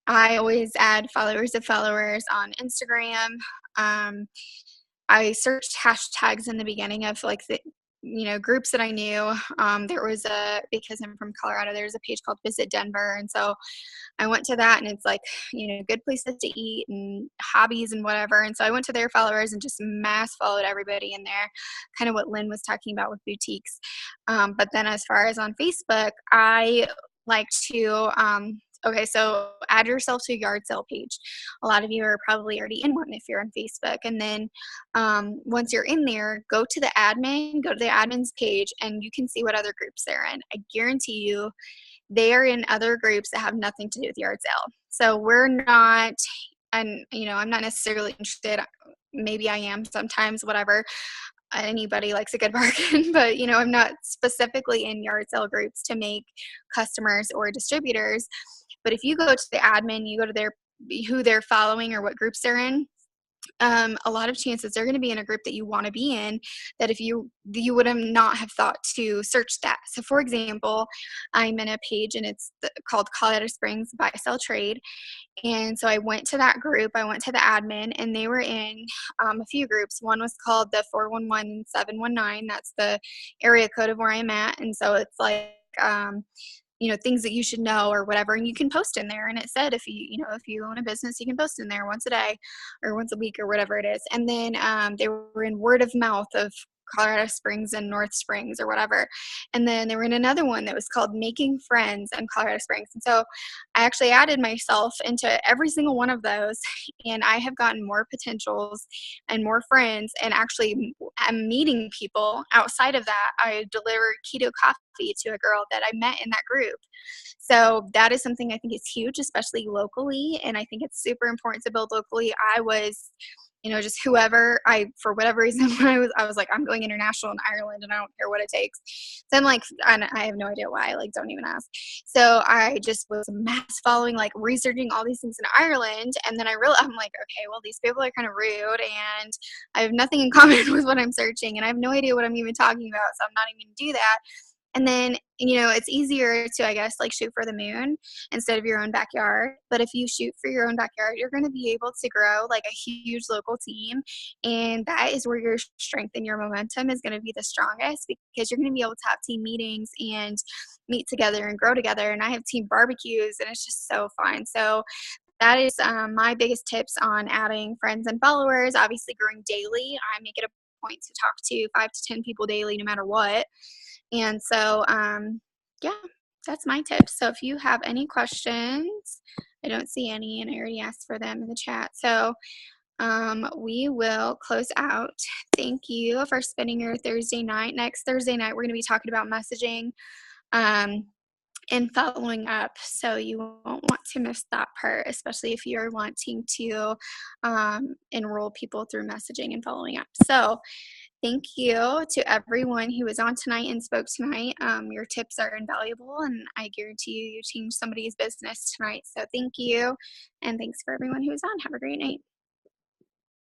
I always add followers of followers on Instagram. I searched hashtags in the beginning of like the groups that I knew. There was because I'm from Colorado, there's a page called Visit Denver. And so I went to that, and it's like, good places to eat and hobbies and whatever. And so I went to their followers and just mass followed everybody in there, kind of what Lynn was talking about with boutiques. But then as far as on Facebook, I like to, okay, so add yourself to a yard sale page. A lot of you are probably already in one if you're on Facebook. And then once you're in there, go to the admin's page, and you can see what other groups they're in. I guarantee you they are in other groups that have nothing to do with yard sale. So we're not, and I'm not necessarily interested. Maybe I am sometimes, whatever. Anybody likes a good bargain, but I'm not specifically in yard sale groups to make customers or distributors. But if you go to the admin, you go to who they're following or what groups they're in, a lot of chances they're going to be in a group that you want to be in, that if you would have not have thought to search that. So for example, I'm in a page, and it's called Colorado Springs Buy Sell Trade. And so I went to that group, I went to the admin, and they were in a few groups. One was called the 411-719. That's the area code of where I'm at. And so it's like, things that you should know or whatever, and you can post in there. And it said, if you own a business, you can post in there once a day or once a week or whatever it is. And then they were in word of mouth of Colorado Springs and North Springs or whatever. And then they were in another one that was called Making Friends in Colorado Springs. And so I actually added myself into every single one of those, and I have gotten more potentials and more friends, and actually I'm meeting people outside of that. I delivered keto coffee to a girl that I met in that group. So that is something I think is huge, especially locally. And I think it's super important to build locally. I was just whoever for whatever reason, when I was like, I'm going international in Ireland, and I don't care what it takes. So I'm like, and I have no idea why, like, don't even ask. So I just was mass following, like researching all these things in Ireland. And then I'm like, okay, well, these people are kind of rude, and I have nothing in common with what I'm searching, and I have no idea what I'm even talking about. So I'm not even going to do that. And then, it's easier to, I guess, like shoot for the moon instead of your own backyard. But if you shoot for your own backyard, you're going to be able to grow like a huge local team. And that is where your strength and your momentum is going to be the strongest, because you're going to be able to have team meetings and meet together and grow together. And I have team barbecues, and it's just so fun. So that is my biggest tips on adding friends and followers. Obviously, growing daily. I make it a point to talk to 5 to 10 people daily, no matter what. And so, yeah, that's my tips. So if you have any questions, I don't see any, and I already asked for them in the chat. So we will close out. Thank you for spending your Thursday night. Next Thursday night, we're going to be talking about messaging and following up. So you won't want to miss that part, especially if you're wanting to enroll people through messaging and following up. So thank you to everyone who was on tonight and spoke tonight. Your tips are invaluable, and I guarantee you changed somebody's business tonight. So thank you, and thanks for everyone who was on. Have a great night.